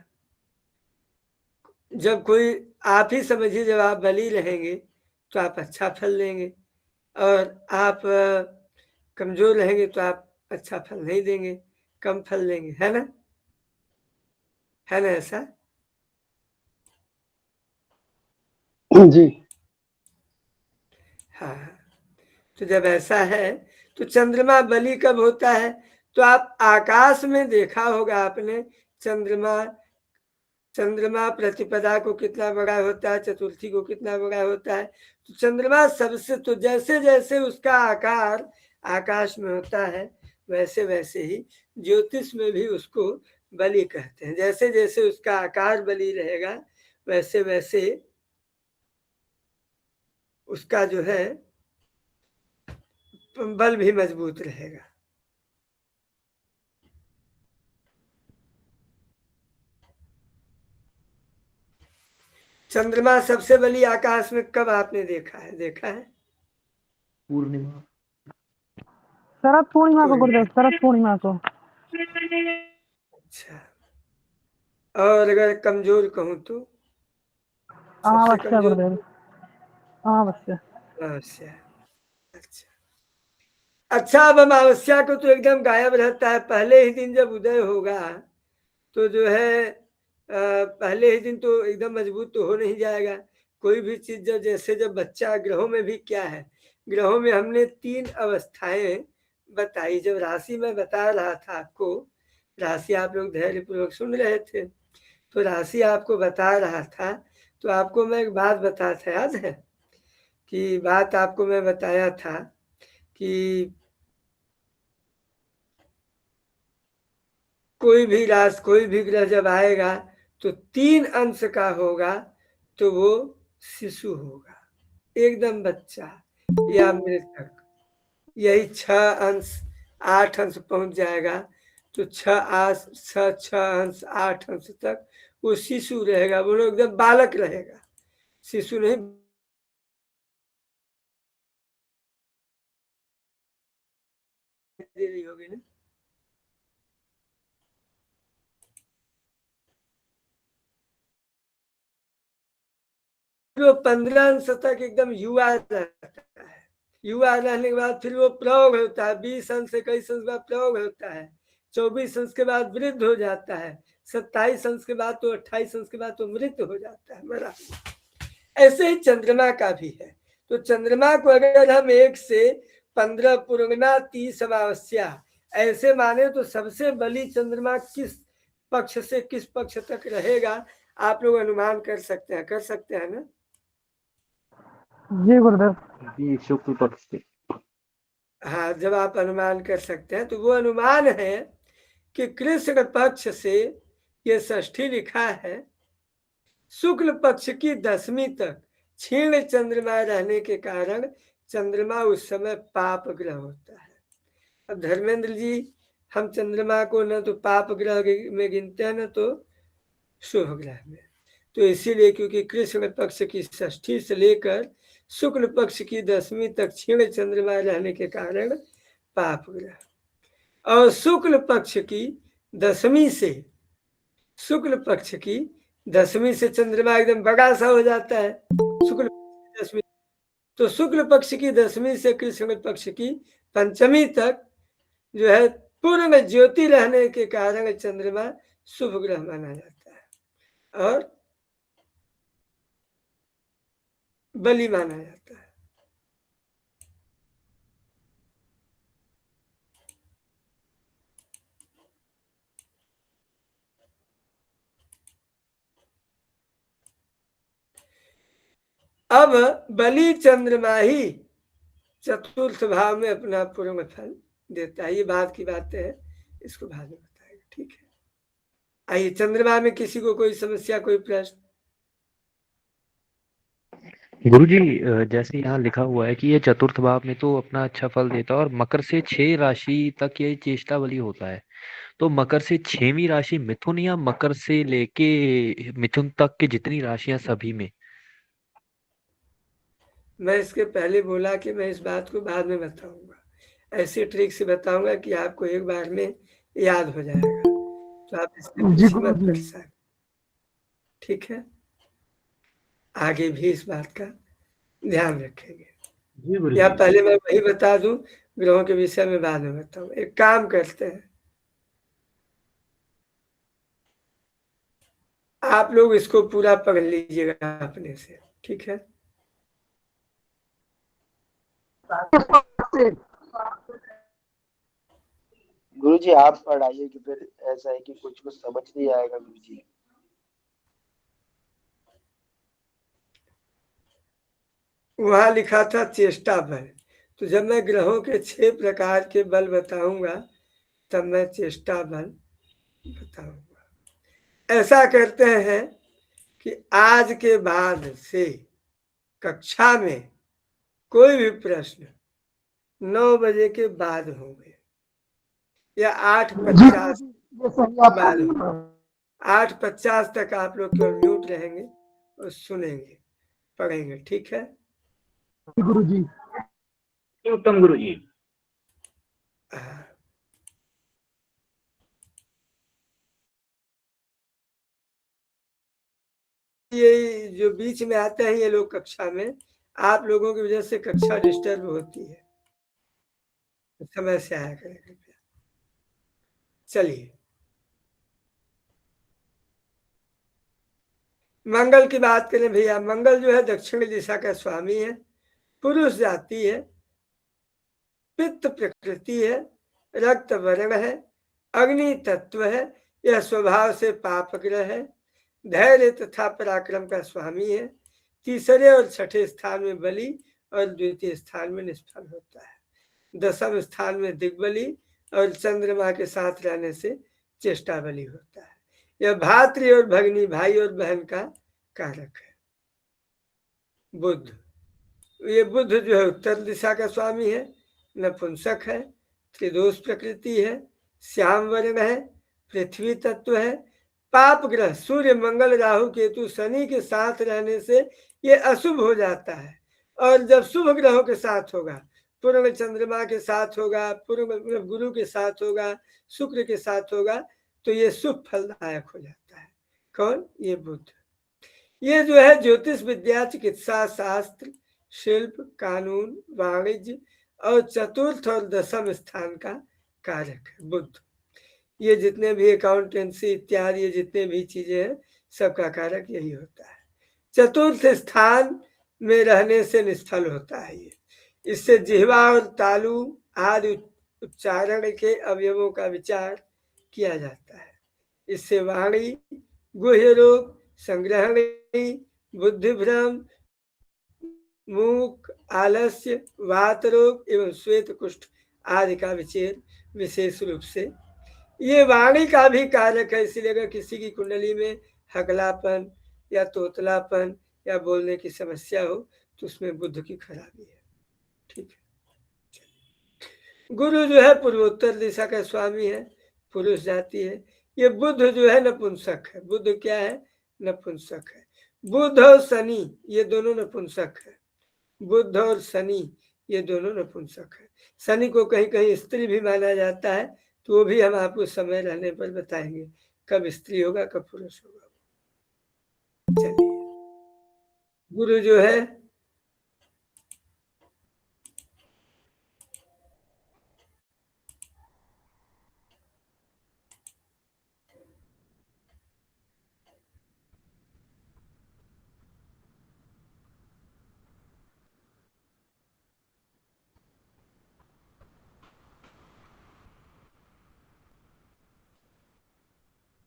जब कोई, आप ही समझिए, जब आप बली रहेंगे तो आप अच्छा फल देंगे, और आप कमजोर रहेंगे तो आप अच्छा फल नहीं देंगे, कम फल देंगे, है ना, है ना ऐसा। जी हाँ, तो जब ऐसा है तो चंद्रमा बली कब होता है, तो आप आकाश में देखा होगा आपने, चंद्रमा चंद्रमा प्रतिपदा को कितना बड़ा होता है, चतुर्थी को कितना बड़ा होता है। तो चंद्रमा सबसे, तो जैसे जैसे उसका आकार आकाश में होता है वैसे वैसे ही ज्योतिष में भी उसको बलि कहते हैं। जैसे जैसे उसका आकार बलि रहेगा वैसे वैसे उसका जो है बल भी मजबूत रहेगा। चंद्रमा सबसे बली आकाश में कब आपने देखा है? पूर्णिमा। शरद पूर्णिमा को गुरुदेव, शरद पूर्णिमा को। अच्छा, और अगर कमजोर कहूं तो सबसे अमावस्या कमजोर गुरुदेव, अमावस्या। अमावस्या। अच्छा अच्छा, अब अमावस्या को तो एकदम गायब रहता है, पहले ही दिन जब उदय होगा तो जो है पहले ही दिन तो एकदम मजबूत तो हो नहीं जाएगा। कोई भी चीज जब, जैसे जब बच्चा, ग्रहों में भी क्या है, ग्रहों में हमने 3 अवस्थाएं बताई। जब राशि में बता रहा था आपको, राशि आप लोग धैर्यपूर्वक सुन रहे थे, तो राशि आपको बता रहा था, तो आपको मैं एक बात बता था, याद है कि बात आपको मैं बताया था कि कोई भी राशि, कोई भी ग्रह जब आएगा तो 3 अंश का होगा, तो वो शिशु होगा, एकदम बच्चा या मृतक। यही 6 अंश 8 अंश पहुंच जाएगा तो 6 अंश 8 अंश तक वो शिशु रहेगा, वो एकदम बालक रहेगा, शिशु नहीं। दे रही होगी ना। फिर वो 15 अंश तक एकदम युवा रहता है। युवा रहने के बाद फिर वो प्रौढ़ होता है, 20 अंश 21 अंश बाद प्रौढ़ होता है, 24 अंश के बाद वृद्ध हो जाता है, 27 अंश के बाद तो 28 अंश के बाद तो मृत हो जाता है, मरा। ऐसे ही चंद्रमा का भी है। तो चंद्रमा को अगर हम 1 से 15 पूर्णिमा 30 अमावस्या ऐसे माने तो सबसे बली चंद्रमा किस पक्ष से किस पक्ष तक रहेगा आप लोग अनुमान कर सकते हैं ना? जी गुरुदेव। जी शुक्ल पक्ष से। हाँ, जब आप अनुमान कर सकते हैं तो वो अनुमान है कि कृष्ण पक्ष से ये षष्ठी लिखा है, शुक्ल पक्ष की 10वीं तक क्षीण चंद्रमा रहने के कारण चंद्रमा उस समय पाप ग्रह होता है। अब धर्मेंद्र जी, हम चंद्रमा को न तो पाप ग्रह में गिनते हैं न तो शुभ ग्रह में। तो इसीलिए क्योंकि कृष्ण पक्ष की षष्ठी से लेकर शुक्ल पक्ष की 10वीं तक क्षीण चंद्रमा रहने के कारण पाप ग्रह, और शुक्ल पक्ष की 10वीं से चंद्रमा एकदम बड़ा सा हो जाता है। शुक्ल 10वीं, तो शुक्ल पक्ष की 10वीं से कृष्ण पक्ष की 5वीं तक जो है पूर्ण ज्योति रहने के कारण चंद्रमा शुभ ग्रह माना जाता है और बलि माना जाता है। अब बलि चंद्रमा ही चतुर्थ भाव में अपना पूर्ण फल देता है। ये बात की बातें हैं, इसको बाद में बताएगा, ठीक है? आइए, चंद्रमा में किसी को कोई समस्या, कोई प्रश्न? गुरुजी जैसे यहाँ लिखा हुआ है कि ये चतुर्थ भाव में तो अपना अच्छा फल देता है और मकर से 6 राशि तक ये चेष्टा बलि होता है, तो मकर से 6वीं राशि मिथुन या मकर से लेके मिथुन तक की जितनी राशियां सभी में? मैं इसके पहले बोला कि मैं इस बात को बाद में बताऊंगा, ऐसी ट्रिक से बताऊंगा कि आपको एक बार में याद हो जाएगा, तो आप इसके पीछे मत पड़ सकते, ठीक है? आगे भी इस बात का ध्यान रखेंगे। या पहले मैं वही बता दूं, ग्रहों के विषय में बाद में बताऊं। एक काम करते हैं, आप लोग इसको पूरा पढ़ लीजिएगा अपने से, ठीक है? गुरुजी आप पढ़ाइए कि फिर ऐसा है कि कुछ समझ नहीं आएगा गुरुजी। वहां लिखा था चेष्टा बल, तो जब मैं ग्रहों के 6 प्रकार के बल बताऊंगा तब मैं चेष्टा बल बताऊंगा। ऐसा करते हैं कि आज के बाद से कक्षा में कोई भी प्रश्न 9 बजे के बाद होंगे या 8:50 बाद होंगे। 8:50 तक आप लोग केवल म्यूट रहेंगे और सुनेंगे, पढ़ेंगे, ठीक है? गुरुजी। उत्तम गुरुजी। ये जो बीच में आते हैं ये लोग कक्षा में, आप लोगों की वजह से कक्षा डिस्टर्ब होती है, समय से आया करें कृपया। चलिए, मंगल की बात करें भैया। मंगल जो है दक्षिण दिशा का स्वामी है, पुरुष जाति है, पित्त प्रकृति है, रक्त वर्ण है, अग्नि तत्व है, यह स्वभाव से पाप ग्रह है, धैर्य तथा पराक्रम का स्वामी है, तीसरे और छठे स्थान में बलि और द्वितीय स्थान में निष्फल होता है, 10वें स्थान में दिग्बली और चंद्रमा के साथ रहने से चेष्टा बलि होता है। यह भातृ और भगनी, भाई और बहन का कारक है। बुध, ये बुध जो है उत्तर दिशा का स्वामी है, नपुंसक है, त्रिदोष प्रकृति है, श्याम वर्ण है, पृथ्वी तत्व है, पाप ग्रह सूर्य मंगल राहु केतु शनि के साथ रहने से ये अशुभ हो जाता है, और जब शुभ ग्रहों के साथ होगा, पूर्ण चंद्रमा के साथ होगा, पूर्ण गुरु के साथ होगा, शुक्र के साथ होगा, तो ये शुभ फलदायक हो जाता है। कौन? ये बुध। ये जो है ज्योतिष विद्या, चिकित्सा शास्त्र, शिल्प, कानून, वाणिज्य और चतुर्थ और दशम स्थान का कारक है बुध। ये जितने भी अकाउंटेंसी इत्यादि जितने भी चीजें हैं सबका कारक यही होता है। चतुर्थ स्थान में रहने से निष्फल होता है ये। इससे जिह्वा और तालु आदि उच्चारण के अवयवों का विचार किया जाता है। इससे वाणी, गुह्य रोग, संग्रहणी, बुद्धिभ्रम, मूक, आलस्य, वात रोग एवं श्वेत कुष्ठ आदि का विचेर विशेष रूप से ये वाणी का भी कारक है। इसलिए अगर किसी की कुंडली में हकलापन या तोतलापन या बोलने की समस्या हो तो उसमें बुध की खराबी है। ठीक है। गुरु जो है पूर्वोत्तर दिशा का स्वामी है, पुरुष जाति है। ये बुध जो है नपुंसक है। बुध क्या है? नपुंसक है। बुध और शनि ये दोनों नपुंसक है। बुध और शनि ये दोनों नपुंसक है। शनि को कहीं कहीं स्त्री भी माना जाता है, तो वो भी हम आपको समय रहने पर बताएंगे कब स्त्री होगा कब पुरुष होगा। चलिए, गुरु जो है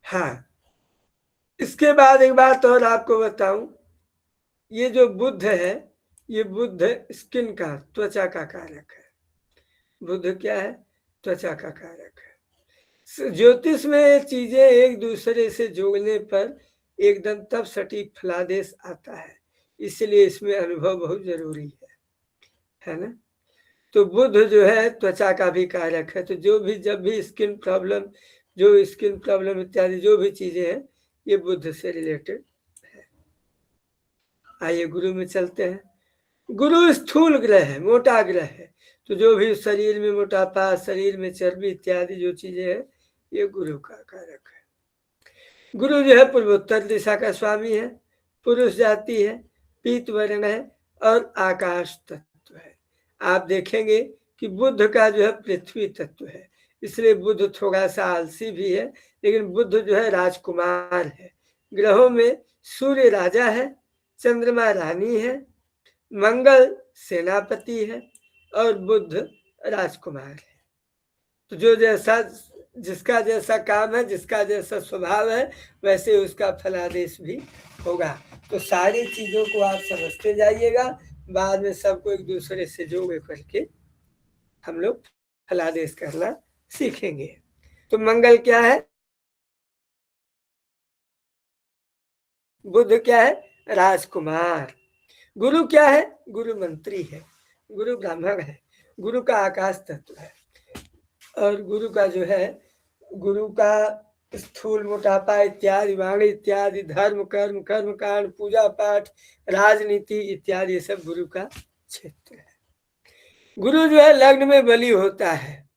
हाँ, इसके बाद एक बात और आपको बताऊं, ये जो बुध है ये बुध स्किन का, त्वचा का कारक है। बुध क्या है? त्वचा का कारक है। ज्योतिष में चीजें एक दूसरे से जोड़ने पर एकदम तब सटीक फलादेश आता है, इसलिए इसमें अनुभव बहुत जरूरी है ना। तो बुध जो है त्वचा का भी कारक है। तो जो भी जब भी स्किन प्रॉब्लम इत्यादि जो भी चीजें हैं ये बुध से रिलेटेड है। आइए गुरु में चलते हैं। गुरु स्थूल ग्रह है, मोटा ग्रह है। तो जो भी शरीर में मोटापा, शरीर में चर्बी इत्यादि जो चीजें हैं ये गुरु का कारक है। गुरु जो है पूर्वोत्तर दिशा का स्वामी है, पुरुष जाति है, पीत वर्ण है और आकाश तत्व है। आप देखेंगे कि बुध का जो है पृथ्वी तत्व है, इसलिए बुध थोड़ा सा आलसी भी है, लेकिन बुध जो है राजकुमार है। ग्रहों में सूर्य राजा है, चंद्रमा रानी है, मंगल सेनापति है और बुध राजकुमार है। तो जो जैसा जिसका जैसा काम है, जिसका जैसा स्वभाव है, वैसे उसका फलादेश भी होगा। तो सारी चीजों को आप समझते जाइएगा, बाद में सबको एक दूसरे से जोड़ करके हम लोग फलादेश करना सीखेंगे। तो मंगल क्या है? बुध क्या है? राजकुमार। गुरु क्या है? गुरु मंत्री है, गुरु ब्राह्मण है, गुरु का आकाश तत्व है। और गुरु का जो है, गुरु का स्थूल मोटापा इत्यादि, वाणी इत्यादि, धर्म कर्म कर्मकांड, पूजा पाठ, राजनीति इत्यादि सब गुरु का क्षेत्र है। गुरु जो है लग्न में बली होता है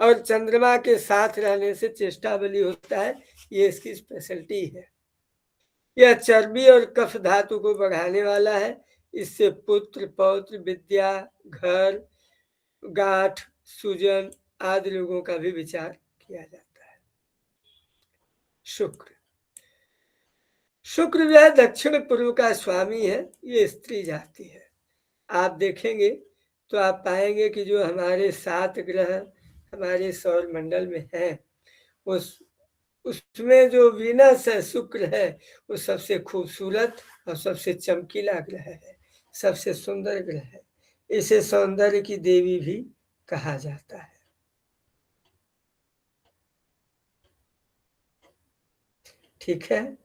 और चंद्रमा के साथ रहने से चेष्टा बली होता है, ये इसकी स्पेशलिटी है। यह चर्बी और कफ धातु को बढ़ाने वाला है। इससे पुत्र पौत्र, विद्या, घर, गांठ, सूजन आदि रोगों का भी विचार किया जाता है। शुक्र जो है दक्षिण पूर्व का स्वामी है, ये स्त्री जाति है। आप देखेंगे तो आप पाएंगे कि जो हमारे 7 ग्रह हमारे सौर मंडल में हैं, उसमें जो वीनस है, शुक्र है, वो सबसे खूबसूरत और सबसे चमकीला ग्रह है, सबसे सुंदर ग्रह है। इसे सौंदर्य की देवी भी कहा जाता है। ठीक है।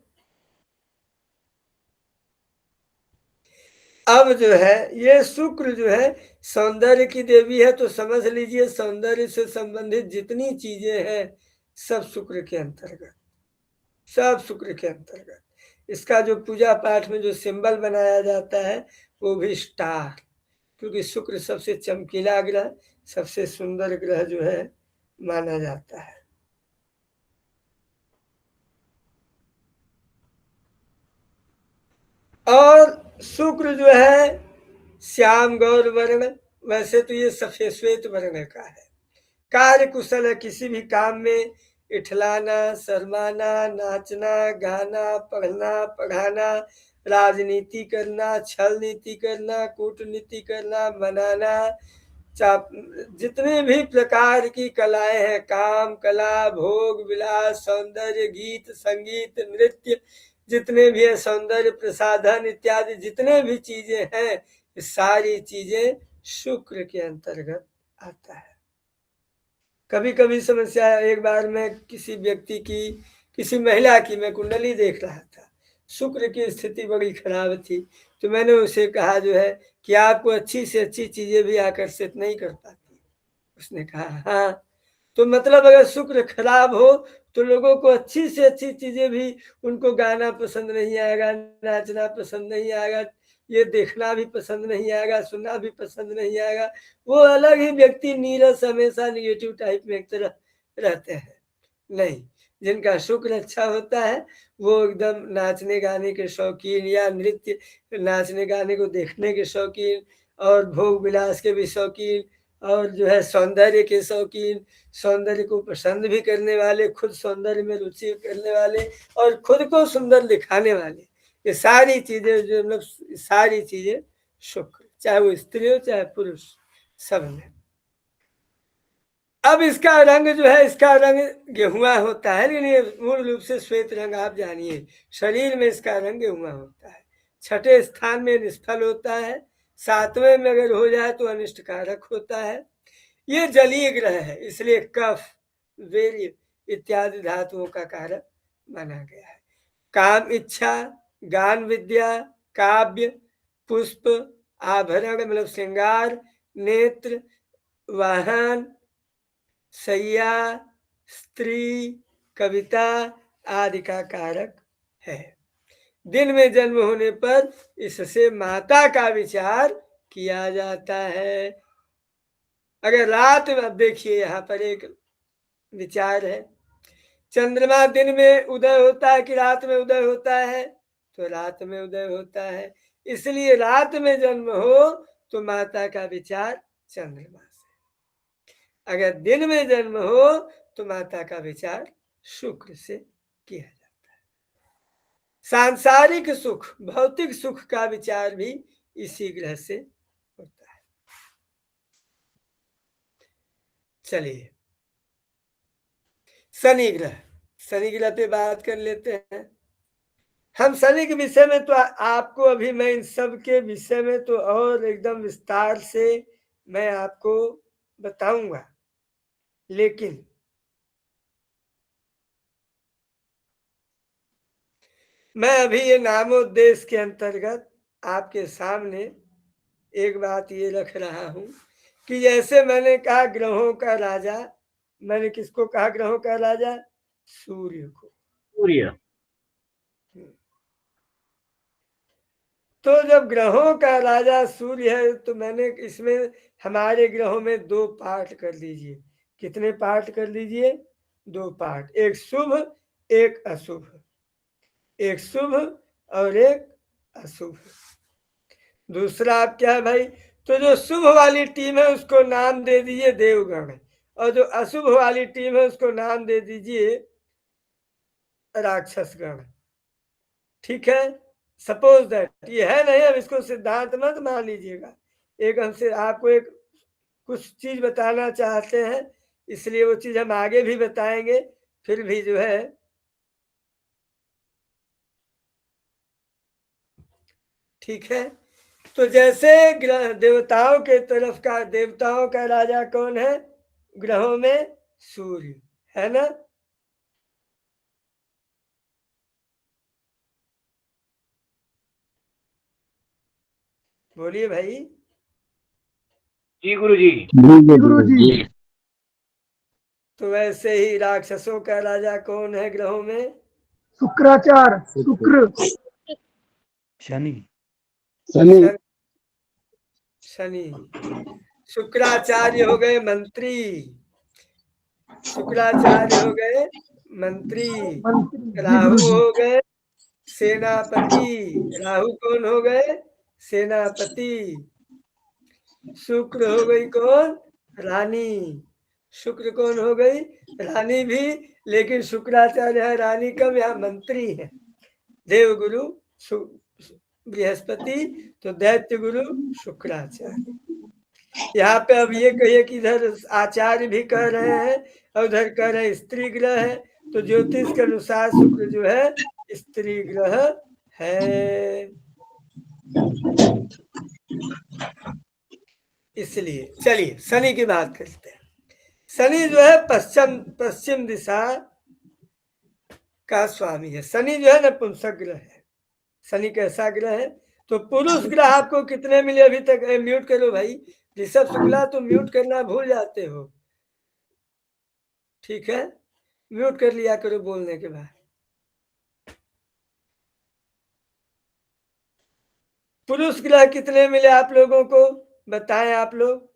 अब जो है ये शुक्र जो है सौंदर्य की देवी है, तो समझ लीजिए सौंदर्य से संबंधित जितनी चीजें हैं सब शुक्र के अंतर्गत, सब शुक्र के अंतर्गत। इसका जो पूजा पाठ में जो सिंबल बनाया जाता है वो भी स्टार, क्योंकि शुक्र सबसे चमकीला ग्रह, सबसे सुंदर ग्रह जो है माना जाता है। और शुक्र जो है श्याम गौर वर्ण, वैसे तो ये सफेद श्वेत वर्ण का है। कार्य कुशल है, किसी भी काम में इठलाना, शर्माना, नाचना, गाना, पढ़ना, पढ़ाना, राजनीति करना, छल नीति करना, कूटनीति करना, मनाना, जितने भी प्रकार की कलाएं हैं, काम, कला, भोग, विलास, सौंदर्य, गीत, संगीत, नृत्य, जितने भी है, सौंदर्य प्रसाधन इत्यादि जितने भी चीजें हैं, ये सारी चीजें शुक्र के अंतर्गत आता है। कभी कभी समस्या है, एक बार मैं किसी व्यक्ति की, किसी महिला की मैं कुंडली देख रहा था, शुक्र की स्थिति बड़ी खराब थी, तो मैंने उसे कहा जो है कि आपको अच्छी से अच्छी चीजें भी आकर्षित नहीं कर पाती। उसने कहा हाँ, तो मतलब अगर शुक्र खराब हो तो लोगों को अच्छी से अच्छी चीजें भी, उनको गाना पसंद नहीं आएगा, नाचना पसंद नहीं आएगा, ये देखना भी पसंद नहीं आएगा, सुनना भी पसंद नहीं आएगा। वो अलग ही व्यक्ति नीरस, हमेशा निगेटिव टाइप में एक तरह रहते हैं। नहीं, जिनका शुक्र अच्छा होता है वो एकदम नाचने गाने के शौकीन, या नृत्य, नाचने गाने को देखने के शौकीन, और भोग विलास के भी शौकीन, और जो है सौंदर्य के शौकीन, सौंदर्य को पसंद भी करने वाले, खुद सौंदर्य में रुचि करने वाले, और खुद को सुंदर दिखाने वाले, ये सारी चीजें जो मतलब सारी चीजें शुक्र, चाहे वो स्त्री हो चाहे पुरुष, सब में। अब इसका रंग जो है, इसका रंग गेहुआ होता है, लेकिन ये मूल रूप से श्वेत रंग आप जानिए। शरीर में इसका रंग गेहुआ होता है। छठे स्थान में निष्फल होता है, सातवें में अगर हो जाए तो अनिष्टकारक होता है। ये जलीय ग्रह है, इसलिए कफ, वीर्य इत्यादि धातुओं का कारक माना गया है। काम, इच्छा, गान विद्या, काव्य, पुष्प, आभरण मतलब श्रृंगार, नेत्र, वाहन, सैया, स्त्री, कविता आदि का कारक है। दिन में जन्म होने पर इससे माता का विचार किया जाता है। अगर रात में, अब देखिए यहाँ पर एक विचार है, चंद्रमा दिन में उदय होता है कि रात में उदय होता है? तो रात में उदय होता है, इसलिए रात में जन्म हो तो माता का विचार चंद्रमा से, अगर दिन में जन्म हो तो माता का विचार शुक्र से किया जाता है। सांसारिक सुख, भौतिक सुख का विचार भी इसी ग्रह से होता है। चलिए शनि ग्रह, शनि ग्रह पे बात कर लेते हैं। हम शनि के विषय में तो आपको अभी मैं इन सब के विषय में तो और एकदम विस्तार से मैं आपको बताऊंगा, लेकिन मैं अभी ये नामोद्देश के अंतर्गत आपके सामने एक बात ये रख रहा हूं कि जैसे मैंने कहा ग्रहों का राजा, मैंने किसको कहा ग्रहों का राजा? सूर्य को। सूर्य। तो जब ग्रहों का राजा सूर्य है तो मैंने इसमें हमारे ग्रहों में दो पार्ट कर लीजिए। कितने पार्ट कर लीजिए? दो पार्ट, एक शुभ एक अशुभ, एक शुभ और एक अशुभ। दूसरा आप क्या है भाई, तो जो शुभ वाली टीम है उसको नाम दे दीजिए देवगण, और जो अशुभ वाली टीम है उसको नाम दे दीजिए राक्षसगण। ठीक है, सपोज दैट ये है नहीं, अब इसको सिद्धांत मत मान लीजिएगा। एक हमसे आपको एक कुछ चीज बताना चाहते हैं, इसलिए वो चीज हम आगे भी बताएंगे, फिर भी जो है ठीक है। तो जैसे देवताओं के तरफ का, देवताओं का राजा कौन है ग्रहों में? सूर्य है ना। बोलिए भाई। जी गुरुजी। गुरुजी। तो वैसे ही राक्षसों का राजा कौन है ग्रहों में? शुक्राचार्य, शुक्र, शनि। शनि, शनि। शुक्राचार्य हो गए मंत्री, शुक्राचार्य हो गए मंत्री, राहु हो गए सेनापति, राहु कौन हो गए? सेनापति। शुक्र हो गई कौन? रानी। शुक्र कौन हो गई? रानी भी, लेकिन शुक्राचार्य है रानी कब? यहाँ मंत्री है। देवगुरु बृहस्पति, तो दैत्य गुरु शुक्राचार्य। यहाँ पे अब ये कहिए कि इधर आचार्य भी कह रहे हैं और उधर कह रहे हैं स्त्री ग्रह है, तो ज्योतिष के अनुसार शुक्र जो है स्त्री ग्रह है। इसलिए चलिए शनि की बात करते हैं। शनि जो है पश्चिम दिशा का स्वामी है। शनि जो है नपुंसक ग्रह है। शनि कैसा ग्रह है? तो पुरुष ग्रह आपको कितने मिले अभी तक? म्यूट करो भाई, ऋषभ शुक्ला, तो म्यूट करना भूल जाते हो, ठीक है? म्यूट कर लिया करो बोलने के बाद। पुरुष ग्रह कितने मिले आप लोगों को? बताएं आप लोग।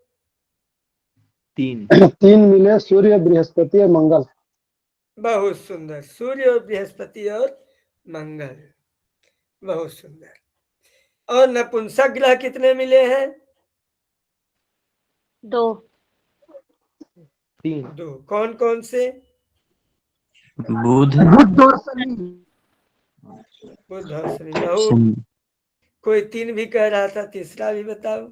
3 3 मिले, सूर्य, बृहस्पति और मंगल। बहुत सुंदर, सूर्य और बृहस्पति और मंगल, बहुत सुंदर। और नपुंसक ग्रह कितने मिले हैं? 2। 3 2। कौन कौन से? बुध बुध और शनि। बुध और शनि। बहुत, कोई 3 भी कह रहा था, तीसरा भी बताओ।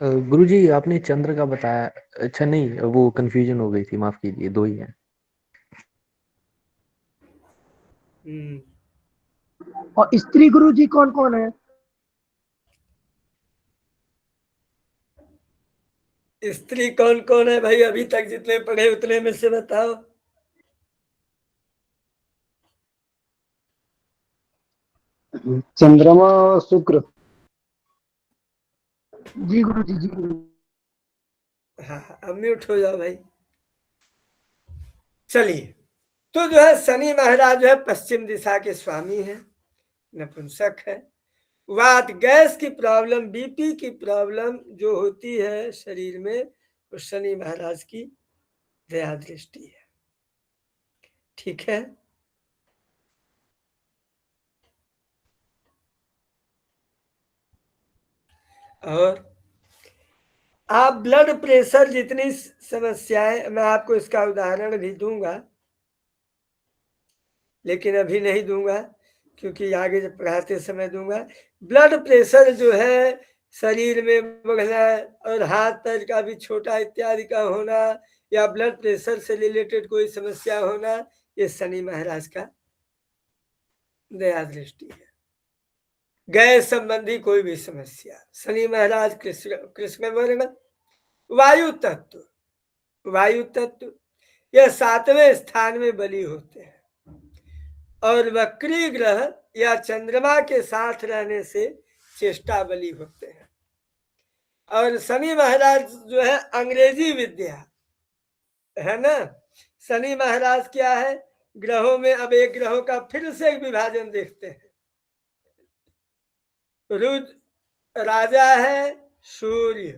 गुरुजी आपने चंद्र का बताया। अच्छा नहीं, वो कंफ्यूजन हो गई थी, माफ कीजिए, 2 ही है। और स्त्री गुरु जी कौन कौन है? स्त्री कौन कौन है भाई? अभी तक जितने पढ़े उतने में से बताओ। चंद्रमा और शुक्र। जी गुरु जी, जी गुरु। हाँ, अब म्यूट हो जाओ भाई। चलिए, तो जो है शनि महाराज जो है पश्चिम दिशा के स्वामी है, नपुंसक है। वात गैस की प्रॉब्लम, बीपी की प्रॉब्लम जो होती है शरीर में, वो शनि महाराज की दया दृष्टि है, ठीक है? और आप ब्लड प्रेशर जितनी समस्याएं, मैं आपको इसका उदाहरण भी दूंगा, लेकिन अभी नहीं दूंगा क्योंकि आगे जब पढ़ाते समय दूंगा। ब्लड प्रेशर जो है शरीर में बढ़ना और हाथ पैर का भी छोटा इत्यादि का होना, या ब्लड प्रेशर से रिलेटेड कोई समस्या होना, ये शनि महाराज का दया दृष्टि है। गैस संबंधी कोई भी समस्या, शनि महाराज कृष्ण वर्ण, वायु तत्व, वायु तत्व, यह 7वें स्थान में बली होते हैं। और वक्री ग्रह या चंद्रमा के साथ रहने से चेष्टा बली होते हैं। और शनि महाराज जो है अंग्रेजी विद्या है ना। शनि महाराज क्या है? ग्रहों में अब एक ग्रहों का फिर से एक विभाजन देखते हैं। रुद्र, राजा है सूर्य,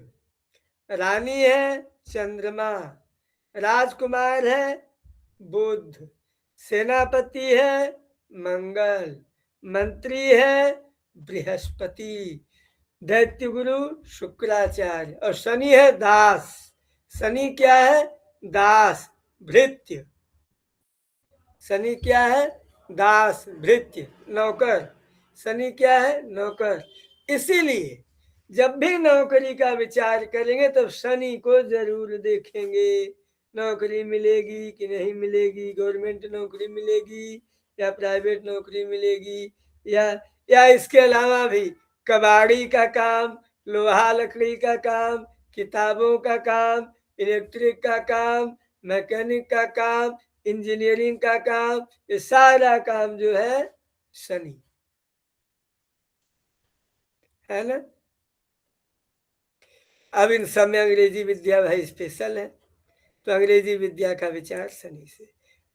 रानी है चंद्रमा, राजकुमार है बुध, सेनापति है मंगल, मंत्री है बृहस्पति, दैत्य गुरु शुक्राचार्य, और शनि है दास। शनि क्या है? दास, भृत्य। शनि क्या है? दास, भृत्य, नौकर। शनि क्या है? नौकर। इसीलिए जब भी नौकरी का विचार करेंगे तो शनि को जरूर देखेंगे। नौकरी मिलेगी कि नहीं मिलेगी, गवर्नमेंट नौकरी मिलेगी या प्राइवेट नौकरी मिलेगी, या इसके अलावा भी कबाड़ी का काम, लोहा लकड़ी का काम, किताबों का काम, इलेक्ट्रिक का काम, मैकेनिक का काम, इंजीनियरिंग का काम, ये सारा काम जो है शनि है ना। अब इन सब में अंग्रेजी विद्या भाई स्पेशल है, तो अंग्रेजी विद्या का विचार शनि से।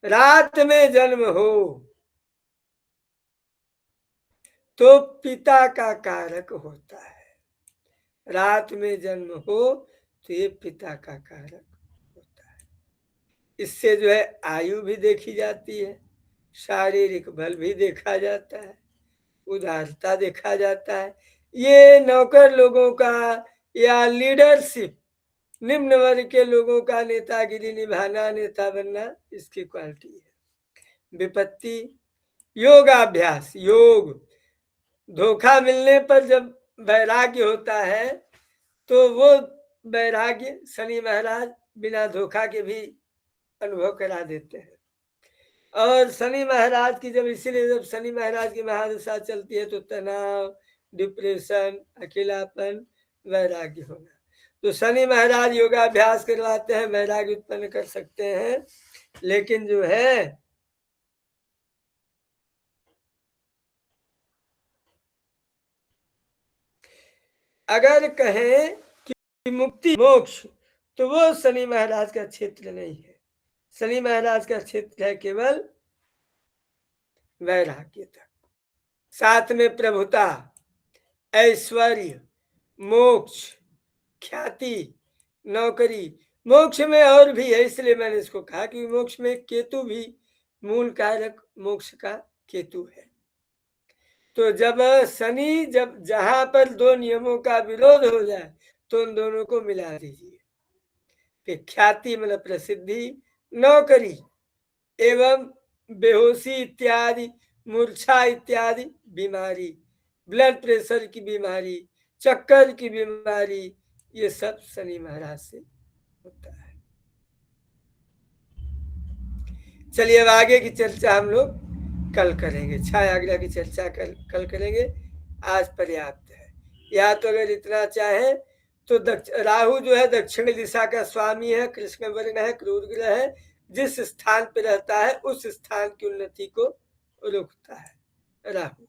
रात में जन्म हो तो पिता का कारक होता है। रात में जन्म हो तो ये पिता का कारक होता है। इससे जो है आयु भी देखी जाती है, शारीरिक बल भी देखा जाता है, उदारता देखा जाता है। ये नौकर लोगों का या लीडरशिप, निम्न वर्ग के लोगों का नेतागिरी निभाना, नेता बनना, इसकी क्वालिटी है। विपत्ति, योगाभ्यास, योग, धोखा मिलने पर जब वैराग्य होता है तो वो वैराग्य शनि महाराज बिना धोखा के भी अनुभव करा देते हैं। और शनि महाराज की जब, इसीलिए जब शनि महाराज की महादशा चलती है तो तनाव, डिप्रेशन, अकेलापन, वैराग्य होना। तो शनि महाराज योगाभ्यास करवाते हैं, वैराग्य उत्पन्न कर सकते हैं। लेकिन जो है अगर कहें कि मुक्ति मोक्ष, तो वो शनि महाराज का क्षेत्र नहीं है। शनि महाराज का क्षेत्र है केवल वैराग्य तक, साथ में प्रभुता, ऐश्वर्य, मोक्ष, ख्याति, नौकरी। मोक्ष में और भी है, इसलिए मैंने इसको कहा कि मोक्ष में केतु भी मूल कारक मोक्ष का केतु है। तो जब शनि, जब जहां पर दो नियमों का विरोध हो जाए तो उन दोनों को मिला दीजिए। कि ख्याति मतलब प्रसिद्धि, नौकरी एवं बेहोशी इत्यादि, मूर्छा इत्यादि बीमारी, ब्लड प्रेशर की बीमारी, चक्कर की बीमारी, ये सब शनि महाराज से होता है। चलिए अब आगे की चर्चा हम लोग कल करेंगे। छाया ग्रह की चर्चा कल करेंगे, आज पर्याप्त है। या तो अगर इतना चाहे तो राहु जो है दक्षिण दिशा का स्वामी है, कृष्ण वर्ण है, क्रूर ग्रह है। जिस स्थान पे रहता है उस स्थान की उन्नति को रोकता है राहु।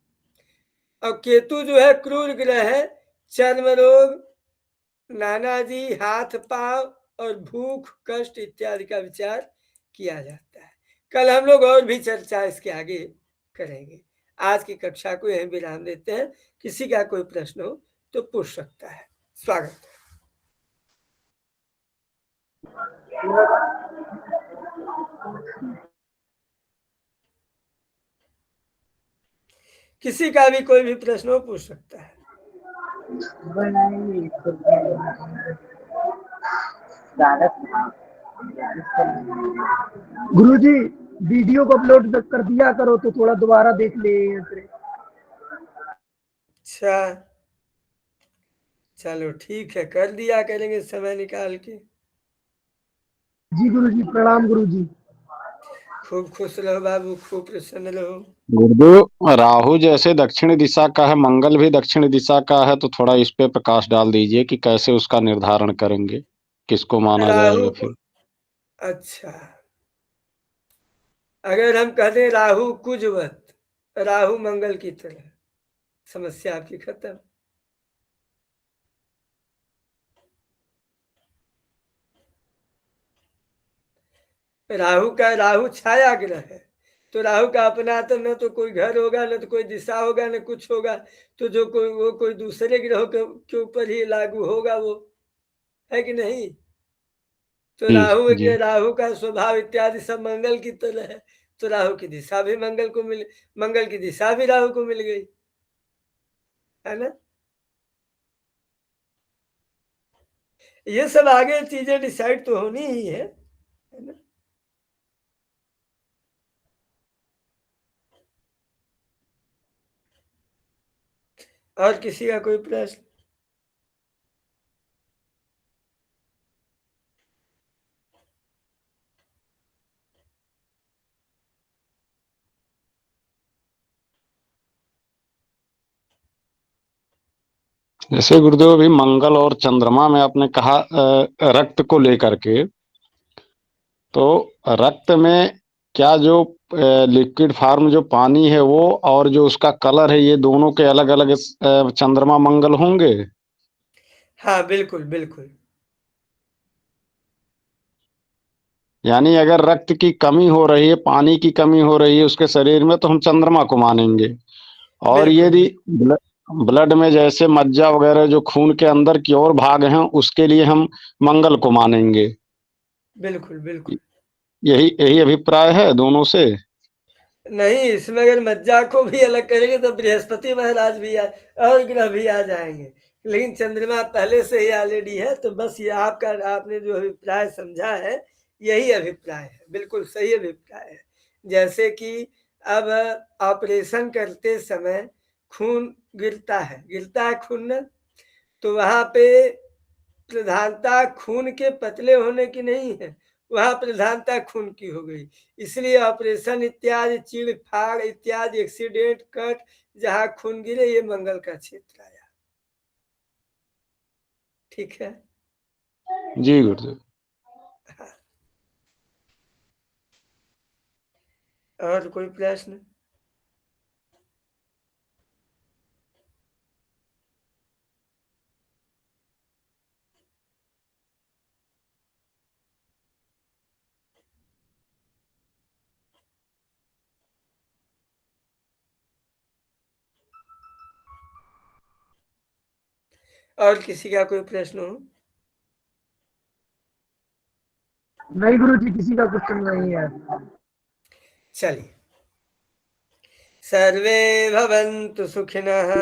और केतु जो है क्रूर ग्रह है, चर्म रोग, नानाजी, हाथ पांव और भूख कष्ट इत्यादि का विचार किया जाता है। कल हम लोग और भी चर्चा इसके आगे करेंगे। आज की कक्षा को यहीं विराम देते हैं। किसी का कोई प्रश्न हो तो पूछ सकता है। स्वागत है। किसी का भी कोई भी प्रश्न हो पूछ सकता है। गुरुजी वीडियो को अपलोड कर दिया करो तो थोड़ा दोबारा देख ले। अच्छा चलो ठीक है, कर दिया करेंगे समय निकाल के। जी गुरुजी, प्रणाम गुरुजी। खूब खुश रहो बाबू, खूब प्रसन्न रहो। गुरुदेव, राहु जैसे दक्षिण दिशा का है, मंगल भी दक्षिण दिशा का है, तो थोड़ा इस पे प्रकाश डाल दीजिए कि कैसे उसका निर्धारण करेंगे, किसको माना जाएगा फिर। अच्छा, अगर हम कह दें राहु कुजवत, राहु मंगल की तरह, समस्या आपकी खत्म। राहु छाया ग्रह है, तो राहु का अपना तो न तो कोई घर होगा, न तो कोई दिशा होगा, न कुछ होगा। तो जो कोई दूसरे ग्रहों के ऊपर ही लागू होगा, वो है कि नहीं। तो राहु का स्वभाव इत्यादि सब मंगल की तरह है, तो राहु की दिशा भी मंगल की दिशा भी राहु को मिल गई, है ना। ये सब आगे चीजें डिसाइड तो होनी ही है ना। और किसी का कोई प्रश्न? जैसे गुरुदेव अभी मंगल और चंद्रमा में आपने कहा रक्त को लेकर के, तो रक्त में क्या जो लिक्विड फॉर्म जो पानी है वो और जो उसका कलर है, ये दोनों के अलग अलग चंद्रमा मंगल होंगे? हाँ बिल्कुल बिल्कुल। यानी अगर रक्त की कमी हो रही है, पानी की कमी हो रही है उसके शरीर में, तो हम चंद्रमा को मानेंगे। और यदि ब्लड में जैसे मज्जा वगैरह जो खून के अंदर की ओर भाग हैं, उसके लिए हम मंगल को मानेंगे। बिल्कुल बिल्कुल, यही अभिप्राय है दोनों से। नहीं, इसमें अगर मज्जा को भी अलग करेंगे तो बृहस्पति महाराज भी और ग्रह भी आ जाएंगे, लेकिन चंद्रमा पहले से ही ऑलरेडी है। तो बस ये आपने जो अभिप्राय समझा है यही अभिप्राय है, बिल्कुल सही अभिप्राय है। जैसे कि अब ऑपरेशन करते समय खून गिरता है खून न, तो वहां पे प्रधानता खून के पतले होने की नहीं है, वहां प्रधानता खून की हो गई। इसलिए ऑपरेशन इत्यादि चीड़ फाड़ इत्यादि एक्सीडेंट कट जहां खून गिरे ये मंगल का क्षेत्र आया। ठीक है जी गुरुदेव। और कोई प्रश्न? और किसी का कोई प्रश्न हो? नहीं गुरुजी, किसी का क्वेश्चन नहीं है। चलिए, सर्वे भवन्तु सुखिनः,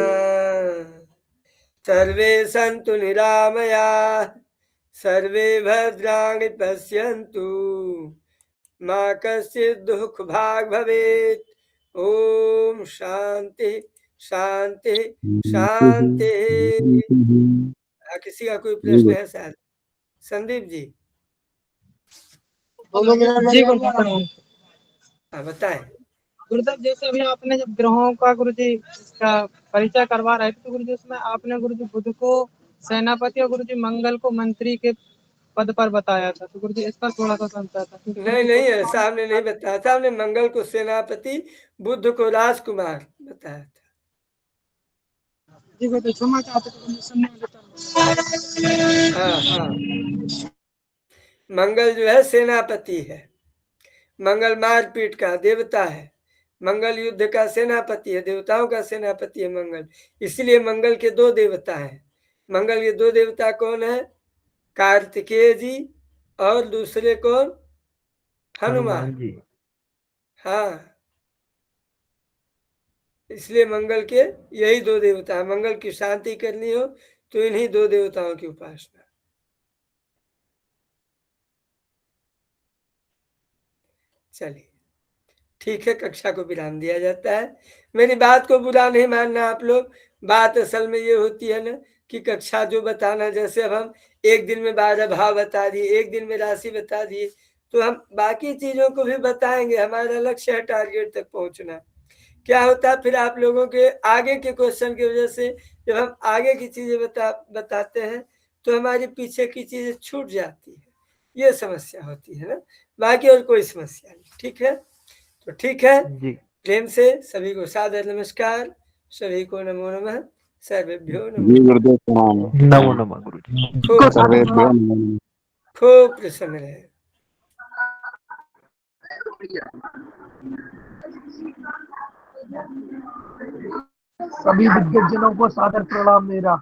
सर्वे सन्तु निरामयाः, सर्वे भद्राणि पश्यन्तु, मा कश्चित् दुःख भाग् भवेत्। ओम शांति शांति शांति। किसी का कोई प्रश्न है शायद? संदीप जी बताएं। गुरुदेव, जैसे अभी आपने जब ग्रहों का गुरुजी इसका परिचय करवा रहे थे, तो गुरुजी उसमें आपने गुरुजी बुध को सेनापति और गुरुजी मंगल को मंत्री के पद पर बताया था, तो गुरुजी इसका थोड़ा सा समझा था। नहीं नहीं, ऐसा हमने नहीं बताया था, हमने मंगल को सेनापति, बुध को राजकुमार बताया था। जी गुरुजी, क्षमा चाहते हाँ हाँ, मंगल जो है सेनापति है, मंगल मारपीट का देवता है, मंगल युद्ध का सेनापति है, देवताओं का सेनापति है मंगल। इसलिए मंगल के दो देवता हैं। मंगल के दो देवता कौन है? कार्तिकेय जी और दूसरे कौन? हनुमान जी। हाँ, इसलिए मंगल के यही दो देवता है। मंगल की शांति करनी हो तो इन्हीं दो देवताओं की उपासना। चलिए ठीक है, कक्षा को विराम दिया जाता है। मेरी बात को बुरा नहीं मानना आप लोग। बात असल में ये होती है ना कि कक्षा जो बताना, जैसे अब हम एक दिन में 12 भाव बता दिए, एक दिन में राशि बता दिए, तो हम बाकी चीजों को भी बताएंगे। हमारा लक्ष्य है टारगेट तक पहुंचना। क्या होता है फिर आप लोगों के आगे के क्वेश्चन की वजह से जब हम आगे की चीजें बताते हैं तो हमारी पीछे की चीजें छूट जाती है, ये समस्या होती है ना, बाकी और कोई समस्या नहीं। ठीक है, तो ठीक है जी। प्रेम से सभी को सादर नमस्कार, सभी को नमो नमः, सर्वेभ्यो नमो जी नमः। गुरुदेव प्रणाम। नमो नमः गुरुजी। खूब प्रसन्न रहे। सभी दिग्गजनों को सादर प्रणाम मेरा।